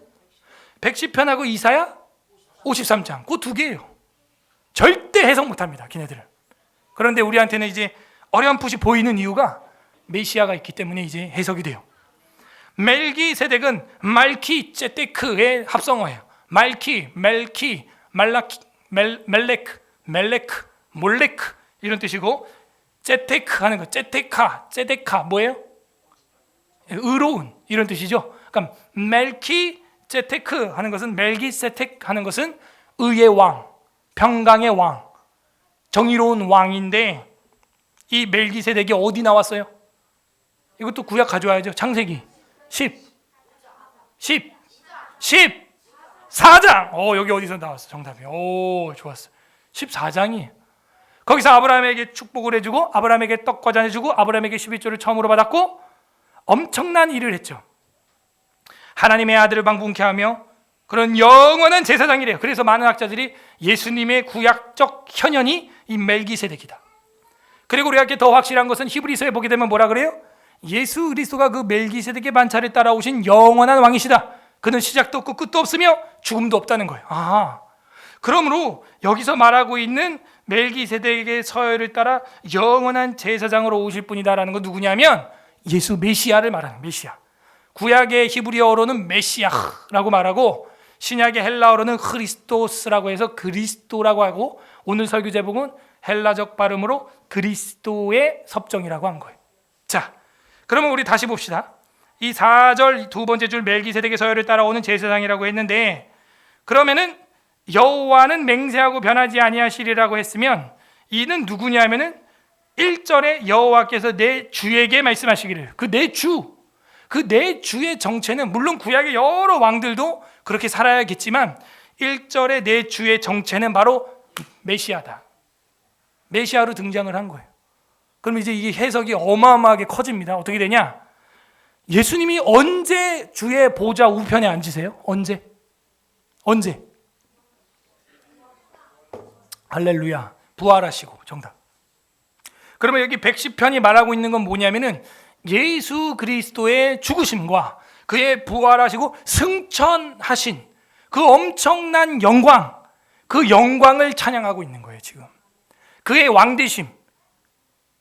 110편하고 이사야 53장 그 두 개예요. 절대 해석 못합니다. 걔네들은. 그런데 우리한테는 이제 어렴풋이 보이는 이유가 메시아가 있기 때문에 이제 해석이 돼요. 멜기세덱은 말키 제테크의 합성어예요. 말키, 멜키, 말라키, 멜레크, 몰레크 이런 뜻이고 제테크 하는 거, 제데카 뭐예요? 의로운 이런 뜻이죠. 그러니까 멜키 제테크 하는 것은 멜기세텍 하는 것은 의의 왕, 평강의 왕, 정의로운 왕인데 이 멜기세덱이 어디 나왔어요? 이것도 구약 가져와야죠. 창세기 14장. 여기 어디서 나왔어? 정답이. 좋았어. 14장이 거기서 아브라함에게 축복을 해주고 아브라함에게 떡과자 해주고 아브라함에게 11조를 처음으로 받았고 엄청난 일을 했죠. 하나님의 아들을 방분케 하며 그런 영원한 제사장이래요. 그래서 많은 학자들이 예수님의 구약적 현현이 이 멜기세덱이다. 그리고 우리가 더 확실한 것은 히브리서에 보게 되면 뭐라 그래요? 예수 그리스도가 그 멜기세덱의 반차를 따라오신 영원한 왕이시다. 그는 시작도 없고 끝도 없으며 죽음도 없다는 거예요. 그러므로 여기서 말하고 있는 멜기세덱의 서열을 따라 영원한 제사장으로 오실 분이다라는 건 누구냐면 예수 메시아를 말하는 메시아. 구약의 히브리어로는 메시아라고 말하고 신약의 헬라어로는 크리스토스라고 해서 그리스도라고 하고 오늘 설교 제목은 헬라적 발음으로 그리스도의 섭정이라고 한 거예요. 자, 그러면 우리 다시 봅시다. 이 4절 두 번째 줄 멜기세덱의 서열을 따라오는 제사장이라고 했는데 그러면은 여호와는 맹세하고 변하지 아니하시리라고 했으면 이는 누구냐면은 1절에 여호와께서 내 주에게 말씀하시기를 그 내 주의 정체는 물론 구약의 여러 왕들도 그렇게 살아야겠지만 1절에 내 주의 정체는 바로 메시아다. 메시아로 등장을 한 거예요. 그럼 이제 이게 해석이 어마어마하게 커집니다. 어떻게 되냐? 예수님이 언제 주의 보좌 우편에 앉으세요? 언제? 할렐루야. 부활하시고 정답. 그러면 여기 110편이 말하고 있는 건 뭐냐면은 예수 그리스도의 죽으심과 그의 부활하시고 승천하신 그 엄청난 영광, 그 영광을 찬양하고 있는 거예요. 지금 그의 왕되심,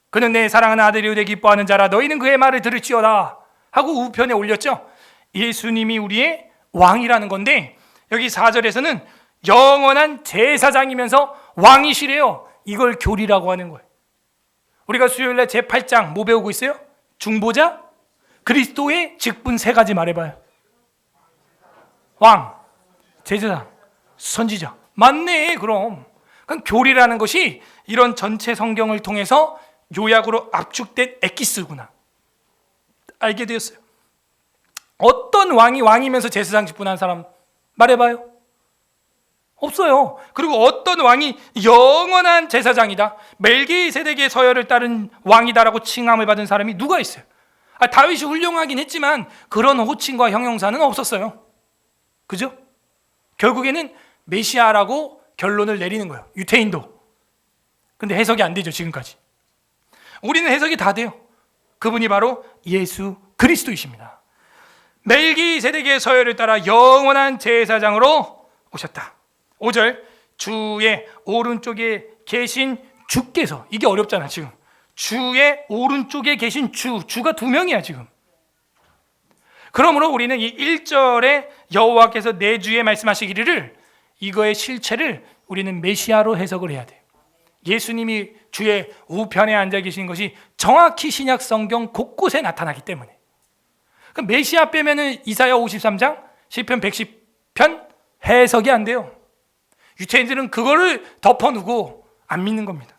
그는 내 사랑하는 아들이오 내 기뻐하는 자라 너희는 그의 말을 들을지어다 하고 우편에 올렸죠. 예수님이 우리의 왕이라는 건데 여기 4절에서는 영원한 제사장이면서 왕이시래요. 이걸 교리라고 하는 거예요. 우리가 수요일날 제8장 뭐 배우고 있어요? 중보자, 그리스도의 직분 3가지 말해봐요. 왕, 제사장, 선지자. 맞네. 그럼 교리라는 것이 이런 전체 성경을 통해서 요약으로 압축된 엑기스구나 알게 되었어요. 어떤 왕이 왕이면서 제사장 직분한 사람 말해봐요. 없어요. 그리고 어떤 왕이 영원한 제사장이다, 멜기세덱의 서열을 따른 왕이다라고 칭함을 받은 사람이 누가 있어요? 다윗이 훌륭하긴 했지만 그런 호칭과 형용사는 없었어요. 그죠? 결국에는 메시아라고 결론을 내리는 거예요. 유태인도. 근데 해석이 안 되죠. 지금까지 우리는 해석이 다 돼요. 그분이 바로 예수 그리스도이십니다. 멜기세덱의 서열을 따라 영원한 제사장으로 오셨다. 5절 주의 오른쪽에 계신 주께서, 이게 어렵잖아. 지금 주의 오른쪽에 계신 주가 2명이야 지금. 그러므로 우리는 이 1절에 여호와께서 내 주에 말씀하시기를, 이거의 실체를 우리는 메시아로 해석을 해야 돼요. 예수님이 주의 우편에 앉아 계신 것이 정확히 신약 성경 곳곳에 나타나기 때문에. 그럼 메시아 빼면은 이사야 53장, 시편 110편 해석이 안 돼요. 유태인들은 그거를 덮어두고 안 믿는 겁니다.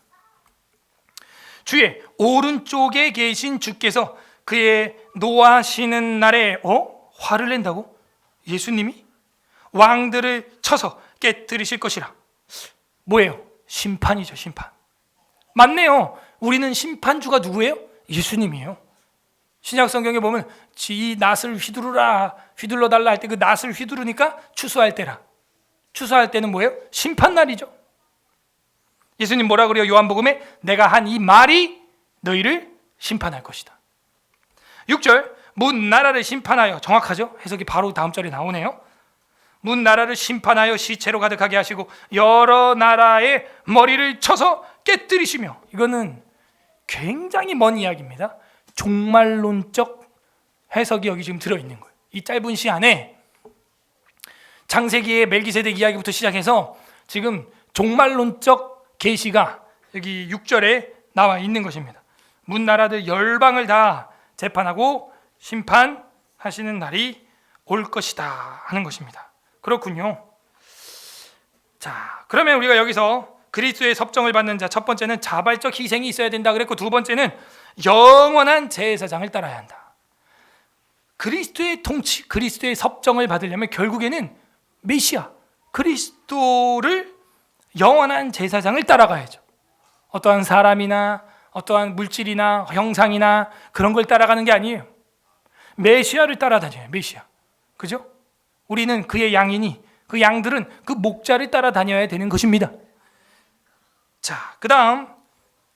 주의 오른쪽에 계신 주께서 그의 노하시는 날에 화를 낸다고? 예수님이 왕들을 쳐서 깨뜨리실 것이라. 뭐예요? 심판이죠. 심판. 맞네요. 우리는 심판주가 누구예요? 예수님이에요. 신약 성경에 보면 이 낫을 휘둘러 달라 할 때 그 낫을 휘두르니까 추수할 때라. 추수할 때는 뭐예요? 심판날이죠. 예수님 뭐라 그래요? 요한복음에 내가 한 이 말이 너희를 심판할 것이다. 6절 문 나라를 심판하여, 정확하죠? 해석이 바로 다음 절에 나오네요. 문 나라를 심판하여 시체로 가득하게 하시고 여러 나라의 머리를 쳐서 깨뜨리시며. 이거는 굉장히 먼 이야기입니다. 종말론적 해석이 여기 지금 들어있는 거예요. 이 짧은 시 안에 창세기의 멜기세덱 이야기부터 시작해서 지금 종말론적 계시가 여기 6절에 나와 있는 것입니다. 문 나라들 열방을 다 재판하고 심판하시는 날이 올 것이다 하는 것입니다. 그렇군요. 자, 그러면 우리가 여기서 그리스도의 섭정을 받는 자, 첫 번째는 자발적 희생이 있어야 된다 그랬고, 두 번째는 영원한 제사장을 따라야 한다. 그리스도의 통치, 그리스도의 섭정을 받으려면 결국에는 메시아, 그리스도를 영원한 제사장을 따라가야죠. 어떠한 사람이나 어떠한 물질이나 형상이나 그런 걸 따라가는 게 아니에요. 메시아를 따라다녀요. 메시아. 그죠? 우리는 그의 양이니 그 양들은 그 목자를 따라다녀야 되는 것입니다. 자, 그 다음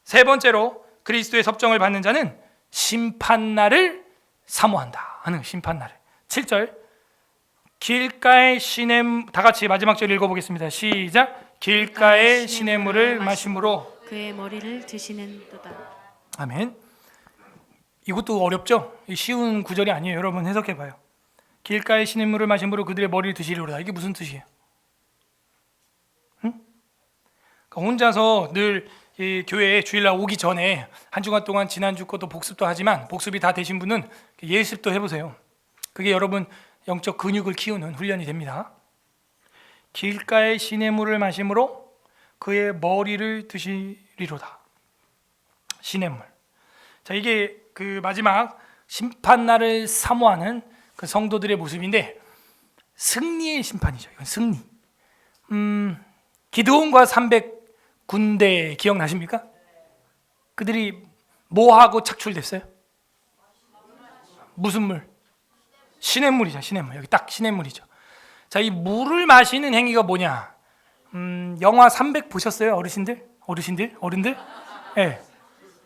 세 번째로 그리스도의 섭정을 받는 자는 심판날을 사모한다 하는, 심판날을. 7절 길가의 시냇 다 같이 마지막 절 읽어보겠습니다. 시작. 길가의 시냇물을 마심으로 그의 머리를 드시는도다. 아멘. 이것도 어렵죠? 쉬운 구절이 아니에요. 여러분 해석해봐요. 길가의 시냇물을 마심으로 그들의 머리를 드시리로다. 이게 무슨 뜻이에요? 응? 그러니까 혼자서 늘 이 교회에 주일날 오기 전에 한 주간 동안 지난주 것도 복습도 하지만 복습이 다 되신 분은 예습도 해보세요. 그게 여러분 영적 근육을 키우는 훈련이 됩니다. 길가의 시냇물을 마심으로 그의 머리를 드시리로다. 시냇물. 자, 이게 그 마지막 심판날을 사모하는 그 성도들의 모습인데 승리의 심판이죠. 이건 승리. 기드온과 300군대 기억나십니까? 그들이 뭐하고 착출됐어요? 무슨 물? 시냇물이죠. 시냇물. 여기 딱 시냇물이죠. 자, 이 물을 마시는 행위가 뭐냐? 영화 300 보셨어요? 어르신들? 어른들? 예. 네.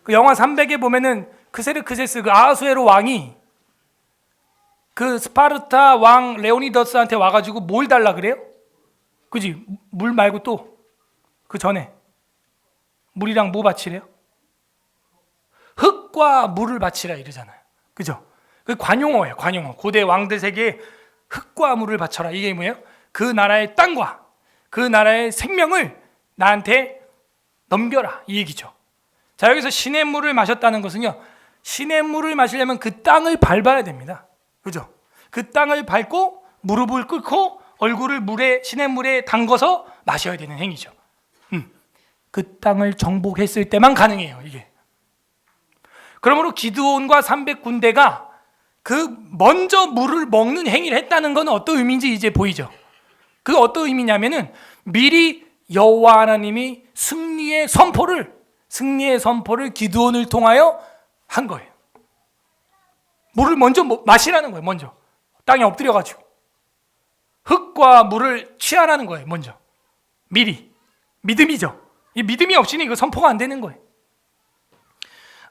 그 영화 300에 보면은 크세르크세스 그 아수에로 왕이 그 스파르타 왕 레오니더스한테 와가지고 뭘 달라 그래요? 그지? 물 말고 또 그 전에 물이랑 뭐 바치래요? 흙과 물을 바치라 이러잖아요. 그죠? 그 관용어예요. 관용어. 고대 왕들 세계에 흙과 물을 바쳐라. 이게 뭐예요? 그 나라의 땅과 그 나라의 생명을 나한테 넘겨라. 이 얘기죠. 자, 여기서 시냇물을 마셨다는 것은요, 시냇물을 마시려면 그 땅을 밟아야 됩니다. 그죠? 그 땅을 밟고 무릎을 꿇고 얼굴을 시냇물에 담궈서 마셔야 되는 행위죠. 그 땅을 정복했을 때만 가능해요, 이게. 그러므로 기드온과 300군대가 그 먼저 물을 먹는 행위를 했다는 건 어떤 의미인지 이제 보이죠. 그 어떤 의미냐면은 미리 여호와 하나님이 승리의 선포를 기드온을 통하여 한 거예요. 물을 먼저 마시라는 거예요. 먼저 땅에 엎드려가지고 흙과 물을 취하라는 거예요. 먼저 미리 믿음이죠. 이 믿음이 없이는 이거 선포가 안 되는 거예요.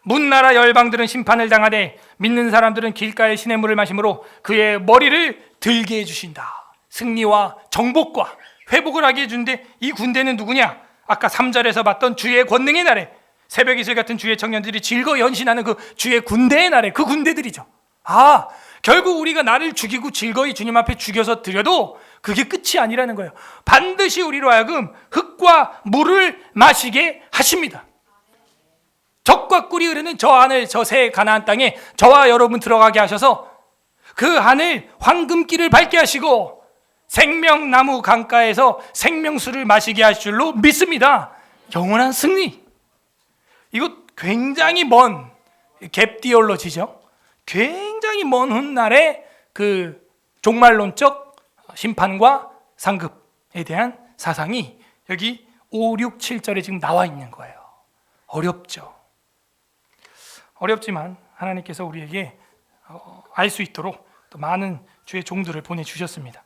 문나라 열방들은 심판을 당하되 믿는 사람들은 길가의 시냇물을 마심으로 그의 머리를 들게 해주신다. 승리와 정복과 회복을 하게 해주는데 이 군대는 누구냐? 아까 3절에서 봤던 주의 권능의 날에 새벽 이슬 같은 주의 청년들이 즐거이 헌신하는 그 주의 군대의 날에 그 군대들이죠. 아, 결국 우리가 나를 죽이고 즐거이 주님 앞에 죽여서 드려도 그게 끝이 아니라는 거예요. 반드시 우리로 하여금 흙과 물을 마시게 하십니다. 젖과 꿀이 흐르는 저 하늘, 저 새 가나안 땅에 저와 여러분 들어가게 하셔서 그 하늘 황금길을 밟게 하시고 생명나무 강가에서 생명수를 마시게 하실 줄로 믿습니다. 영원한 승리. 이거 굉장히 먼 갭디올로지죠. 굉장히 먼 훗날의 그 종말론적 심판과 상급에 대한 사상이 여기 5, 6, 7절에 지금 나와 있는 거예요. 어렵죠. 어렵지만 하나님께서 우리에게 알 수 있도록 또 많은 주의 종들을 보내주셨습니다.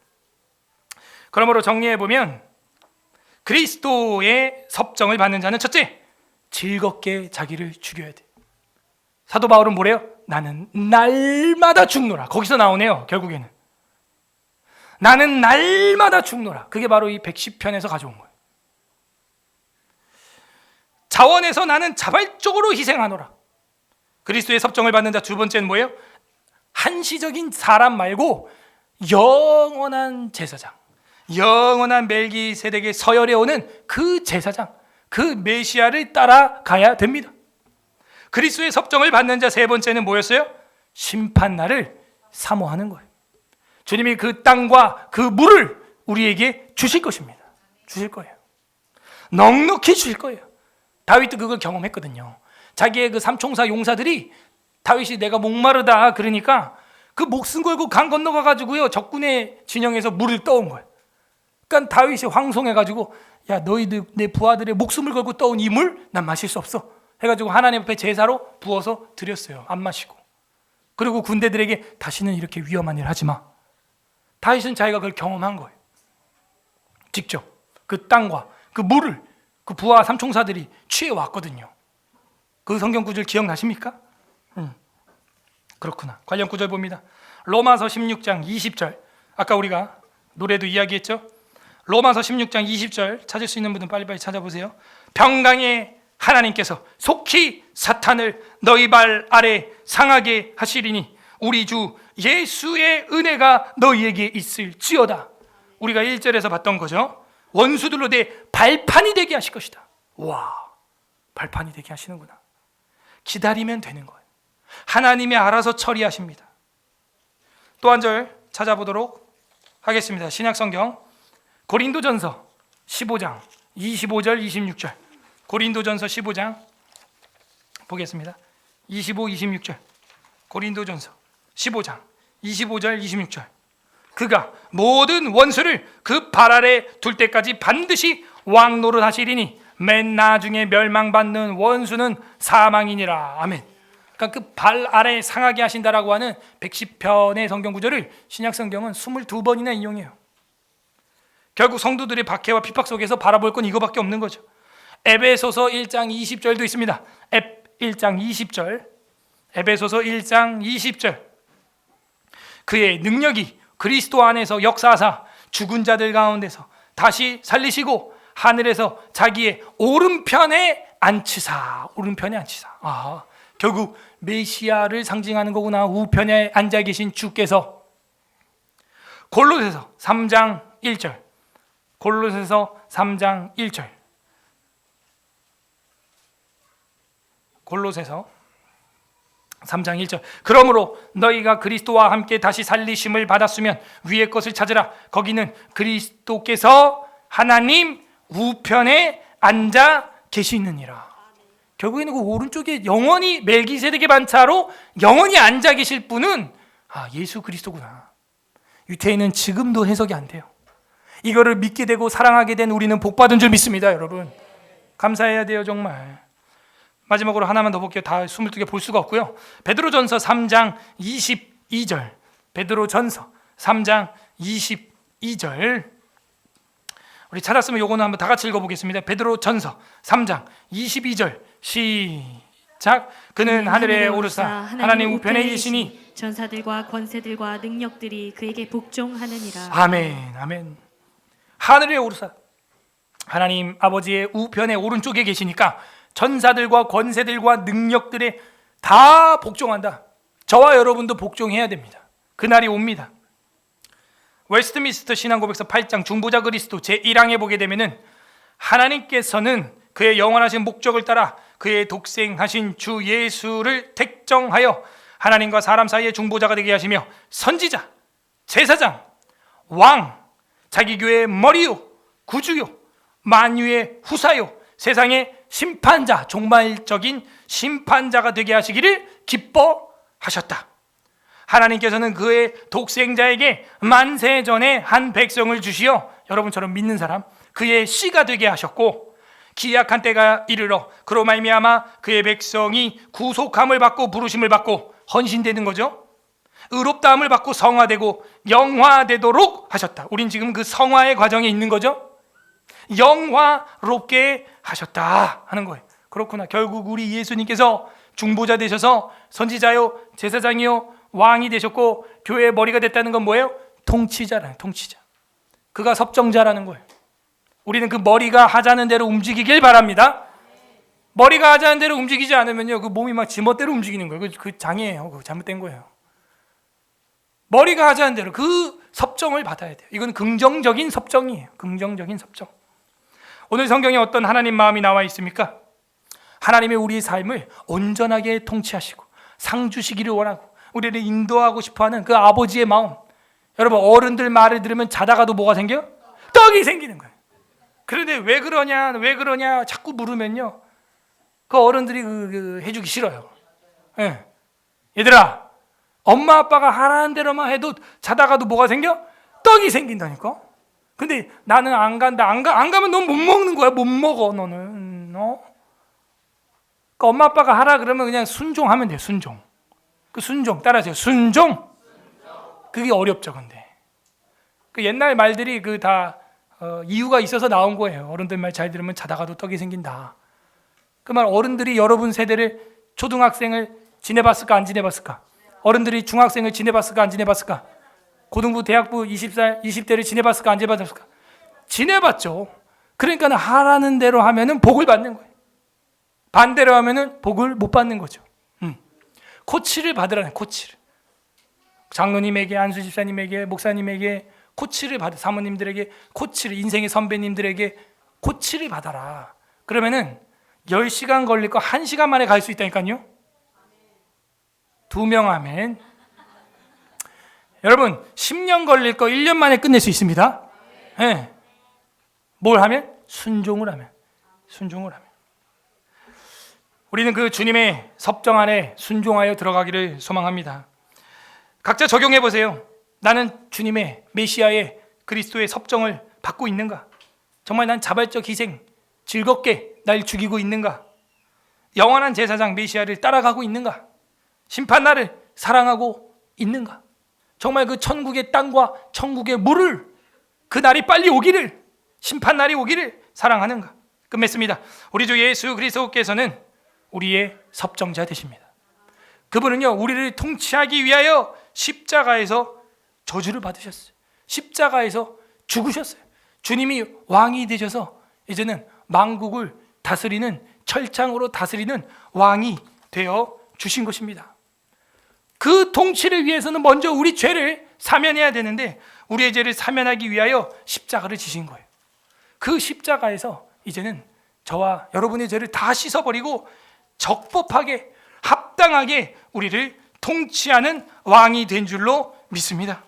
그러므로 정리해보면 그리스도의 섭정을 받는 자는 첫째, 즐겁게 자기를 죽여야 돼. 사도 바울은 뭐래요? 나는 날마다 죽노라. 거기서 나오네요. 결국에는 나는 날마다 죽노라. 그게 바로 이 110편에서 가져온 거예요. 자원에서 나는 자발적으로 희생하노라. 그리스도의 섭정을 받는 자 두 번째는 뭐예요? 한시적인 사람 말고 영원한 제사장, 영원한 멜기세덱의 서열에 오는 그 제사장, 그 메시아를 따라가야 됩니다. 그리스도의 섭정을 받는 자 세 번째는 뭐였어요? 심판날을 사모하는 거예요. 주님이 그 땅과 그 물을 우리에게 주실 것입니다. 주실 거예요. 넉넉히 주실 거예요. 다윗도 그걸 경험했거든요. 자기의 그 삼총사 용사들이 다윗이 내가 목마르다 그러니까 그 목숨 걸고 강 건너가 가지고요 적군의 진영에서 물을 떠온 거예요. 그러니까 다윗이 황송해 가지고 야 너희들 내 부하들의 목숨을 걸고 떠온 이 물 난 마실 수 없어 해가지고 하나님 앞에 제사로 부어서 드렸어요. 안 마시고. 그리고 군대들에게 다시는 이렇게 위험한 일 하지 마. 다윗은 자기가 그걸 경험한 거예요. 직접 그 땅과 그 물을 그 부하 삼총사들이 취해 왔거든요. 그 성경 구절 기억나십니까? 그렇구나. 관련 구절 봅니다. 로마서 16장 20절. 아까 우리가 노래도 이야기했죠. 로마서 16장 20절 찾을 수 있는 분은 빨리빨리 찾아보세요. 평강의 하나님께서 속히 사탄을 너희 발 아래 상하게 하시리니 우리 주 예수의 은혜가 너희에게 있을지어다. 우리가 1절에서 봤던 거죠. 원수들로 내 발판이 되게 하실 것이다. 와, 발판이 되게 하시는구나. 기다리면 되는 거예요. 하나님이 알아서 처리하십니다. 또 한 절 찾아보도록 하겠습니다. 신약성경 고린도전서 15장 25절 26절. 고린도전서 15장 보겠습니다. 25, 26절. 고린도전서 15장 25절 26절. 그가 모든 원수를 그 발 아래 둘 때까지 반드시 왕노릇 하시리니 맨 나중에 멸망받는 원수는 사망이니라. 아멘. 그러니까 그 발 아래 상하게 하신다라고 하는 110편의 성경 구절을 신약 성경은 22번이나 인용해요. 결국 성도들의 박해와 핍박 속에서 바라볼 건 이거밖에 없는 거죠. 에베소서 1장 20절도 있습니다. 1장 20절. 에베소서 1장 20절. 그의 능력이 그리스도 안에서 역사하사 죽은 자들 가운데서 다시 살리시고 하늘에서 자기의 오른편에 앉히사. 오른편에 앉히사. 아, 결국 메시아를 상징하는 거구나. 우편에 앉아 계신 주께서. 골로새서 3장 1절. 골로새서 3장 1절. 골로새서 3장 1절. 그러므로 너희가 그리스도와 함께 다시 살리심을 받았으면 위의 것을 찾으라. 거기는 그리스도께서 하나님 우편에 앉아 계시느니라. 결국에는 그 오른쪽에 영원히 멜기세덱의 반차로 영원히 앉아 계실 분은 예수 그리스도구나. 유태인은 지금도 해석이 안 돼요. 이거를 믿게 되고 사랑하게 된 우리는 복받은 줄 믿습니다. 여러분 감사해야 돼요. 정말. 마지막으로 하나만 더 볼게요. 다 22개 볼 수가 없고요. 베드로전서 3장 22절. 베드로전서 3장 22절. 우리 찾았으면 요거는 한번 다 같이 읽어보겠습니다. 베드로전서 3장 22절 시작. 그는 하늘에 오르사 하나님 우편에 계시니 전사들과 권세들과 능력들이 그에게 복종하느니라. 아멘. 아멘. 하늘에 오르사 하나님 아버지의 우편의 오른쪽에 계시니까 전사들과 권세들과 능력들에 다 복종한다. 저와 여러분도 복종해야 됩니다. 그날이 옵니다. 웨스트민스터 신앙고백서 8장 중보자 그리스도 제1항에 보게 되면은 하나님께서는 그의 영원하신 목적을 따라 그의 독생하신 주 예수를 택정하여 하나님과 사람 사이의 중보자가 되게 하시며 선지자, 제사장, 왕, 자기 교회의 머리요, 구주요, 만유의 후사요, 세상의 심판자, 종말적인 심판자가 되게 하시기를 기뻐하셨다. 하나님께서는 그의 독생자에게 만세 전에 한 백성을 주시어 여러분처럼 믿는 사람, 그의 씨가 되게 하셨고 기약한 때가 이르러 그로 말미암아 그의 백성이 구속함을 받고 부르심을 받고 헌신되는 거죠. 의롭다함을 받고 성화되고 영화되도록 하셨다. 우린 지금 그 성화의 과정에 있는 거죠. 영화롭게 하셨다 하는 거예요. 그렇구나. 결국 우리 예수님께서 중보자 되셔서 선지자요, 제사장이요, 왕이 되셨고 교회의 머리가 됐다는 건 뭐예요? 통치자라는, 통치자. 그가 섭정자라는 거예요. 우리는 그 머리가 하자는 대로 움직이길 바랍니다. 머리가 하자는 대로 움직이지 않으면요, 그 몸이 막 지멋대로 움직이는 거예요. 그 장애예요. 그 잘못된 거예요. 머리가 하자는 대로 그 섭정을 받아야 돼요. 이건 긍정적인 섭정이에요. 긍정적인 섭정. 오늘 성경에 어떤 하나님 마음이 나와 있습니까? 하나님의 우리의 삶을 온전하게 통치하시고 상 주시기를 원하고 우리를 인도하고 싶어하는 그 아버지의 마음. 여러분, 어른들 말을 들으면 자다가도 뭐가 생겨요? 떡이 생기는 거예요. 그런데 왜 그러냐 자꾸 물으면요, 그 어른들이 해주기 싫어요. 네. 얘들아, 엄마 아빠가 하라는 대로만 해도 자다가도 뭐가 생겨? 떡이 생긴다니까. 근데 나는 안 간다. 안 가면 넌 못 먹는 거야. 못 먹어 너는. 그러니까 엄마 아빠가 하라 그러면 그냥 순종하면 돼요. 순종. 그 순종 따라하세요. 순종. 그게 어렵죠, 근데. 그 옛날 말들이 그 다 이유가 있어서 나온 거예요. 어른들 말 잘 들으면 자다가도 떡이 생긴다. 그 말 어른들이 여러분 세대를, 초등학생을 지내봤을까 안 지내봤을까? 어른들이 중학생을 지내봤을까 안 지내봤을까? 고등부, 대학부 20살, 20대를 지내봤을까 안 지내봤을까? 지내봤죠. 그러니까 하라는 대로 하면은 복을 받는 거예요. 반대로 하면은 복을 못 받는 거죠. 코치를 받으라는 코치를. 장로님에게, 안수 집사님에게, 목사님에게 코치를 받아, 사모님들에게 코치를, 인생의 선배님들에게 코치를 받아라. 그러면은 10시간 걸릴 거 1시간 만에 갈 수 있다니까요. 2명 아멘. 여러분 10년 걸릴 거 1년 만에 끝낼 수 있습니다. 네. 뭘 하면? 순종을 하면. 우리는 그 주님의 섭정 안에 순종하여 들어가기를 소망합니다. 각자 적용해 보세요. 나는 주님의 메시아의 그리스도의 섭정을 받고 있는가? 정말 난 자발적 희생, 즐겁게 날 죽이고 있는가? 영원한 제사장 메시아를 따라가고 있는가? 심판날을 사랑하고 있는가? 정말 그 천국의 땅과 천국의 물을, 그 날이 빨리 오기를, 심판날이 오기를 사랑하는가? 끝맺습니다. 우리 주 예수 그리스도께서는 우리의 섭정자 되십니다. 그분은요, 우리를 통치하기 위하여 십자가에서 저주를 받으셨어요. 십자가에서 죽으셨어요. 주님이 왕이 되셔서 이제는 만국을 다스리는, 철창으로 다스리는 왕이 되어 주신 것입니다. 그 통치를 위해서는 먼저 우리 죄를 사면해야 되는데, 우리의 죄를 사면하기 위하여 십자가를 지신 거예요. 그 십자가에서 이제는 저와 여러분의 죄를 다 씻어버리고 적법하게, 합당하게 우리를 통치하는 왕이 된 줄로 믿습니다.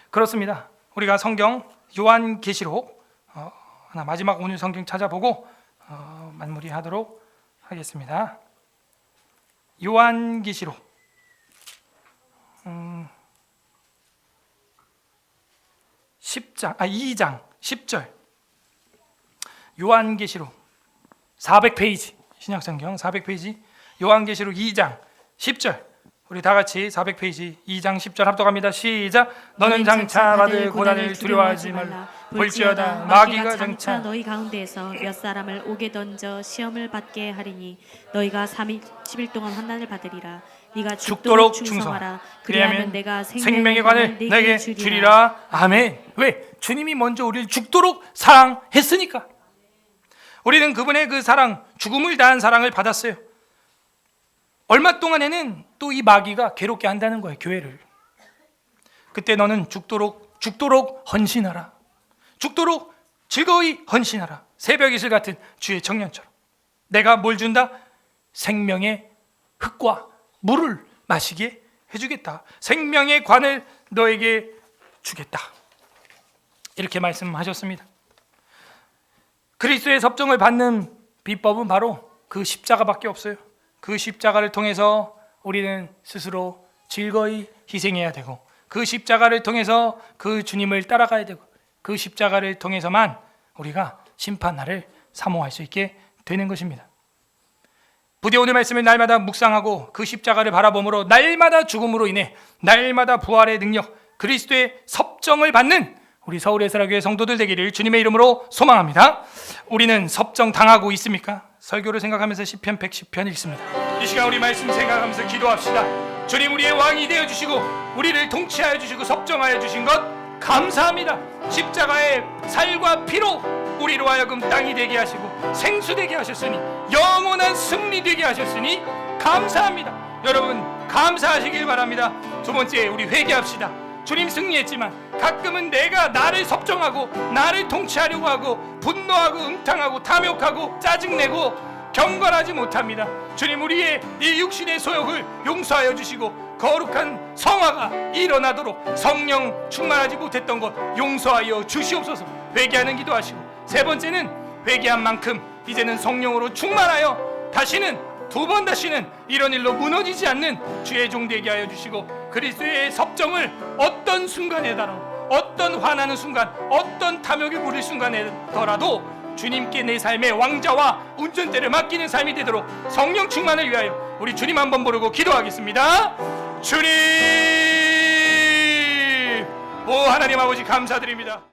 그렇습니다. 우리가 성경 요한계시록 하나 마지막 오늘 성경 찾아보고 마무리하도록 하겠습니다. 요한계시록 2장 10절. 요한계시록 400페이지, 신약성경 400페이지, 요한계시록 2장 10절. 우리 다 같이 400페이지 2장 10절 합독합니다. 시작. 너는 장차 받을 고난을 두려워하지 말라. 볼지어다 마귀가 장차 너희 가운데에서 몇 사람을 옥에 던져 시험을 받게 하리니 너희가 30일 동안 환난을 받으리라. 네가 죽도록 충성하라. 그리하면 내가 생명의 관을 내게 주리라. 아멘. 왜? 주님이 먼저 우리를 죽도록 사랑했으니까. 우리는 그분의 그 사랑, 죽음을 다한 사랑을 받았어요. 얼마 동안에는 또 이 마귀가 괴롭게 한다는 거예요, 교회를. 그때 너는 죽도록 헌신하라. 죽도록 즐거이 헌신하라. 새벽 이슬 같은 주의 청년처럼. 내가 뭘 준다? 생명의 흙과 물을 마시게 해주겠다. 생명의 관을 너에게 주겠다. 이렇게 말씀하셨습니다. 그리스도의 섭정을 받는 비법은 바로 그 십자가밖에 없어요. 그 십자가를 통해서 우리는 스스로 즐거이 희생해야 되고, 그 십자가를 통해서 그 주님을 따라가야 되고, 그 십자가를 통해서만 우리가 심판날을 사모할 수 있게 되는 것입니다. 부디 오늘 말씀을 날마다 묵상하고 그 십자가를 바라봄으로 날마다 죽음으로 인해 날마다 부활의 능력, 그리스도의 섭정을 받는 우리 서울예사라교회 성도들 되기를 주님의 이름으로 소망합니다. 우리는 섭정 당하고 있습니까? 설교를 생각하면서 시편 110편 읽습니다. 이 시간 우리 말씀 생각하면서 기도합시다. 주님, 우리의 왕이 되어주시고 우리를 통치하여 주시고 섭정하여 주신 것 감사합니다. 십자가의 살과 피로 우리로 하여금 땅이 되게 하시고 생수 되게 하셨으니, 영원한 승리 되게 하셨으니 감사합니다. 여러분 감사하시길 바랍니다. 두 번째, 우리 회개합시다. 주님 승리했지만 가끔은 내가 나를 섭정하고 나를 통치하려고 하고 분노하고 음탕하고 탐욕하고 짜증내고 경건하지 못합니다. 주님, 우리의 이 육신의 소욕을 용서하여 주시고 거룩한 성화가 일어나도록 성령 충만하지 못했던 것 용서하여 주시옵소서. 회개하는 기도하시고, 세 번째는 회개한 만큼 이제는 성령으로 충만하여 두 번 다시는 이런 일로 무너지지 않는 주의 종 되게 하여 주시고, 그리스도의 섭정을 어떤 순간에더라도, 어떤 화나는 순간, 어떤 탐욕을 부릴 순간에더라도 주님께 내 삶의 왕자와 운전대를 맡기는 삶이 되도록 성령 충만을 위하여 우리 주님 한번 부르고 기도하겠습니다. 주님, 오 하나님 아버지 감사드립니다.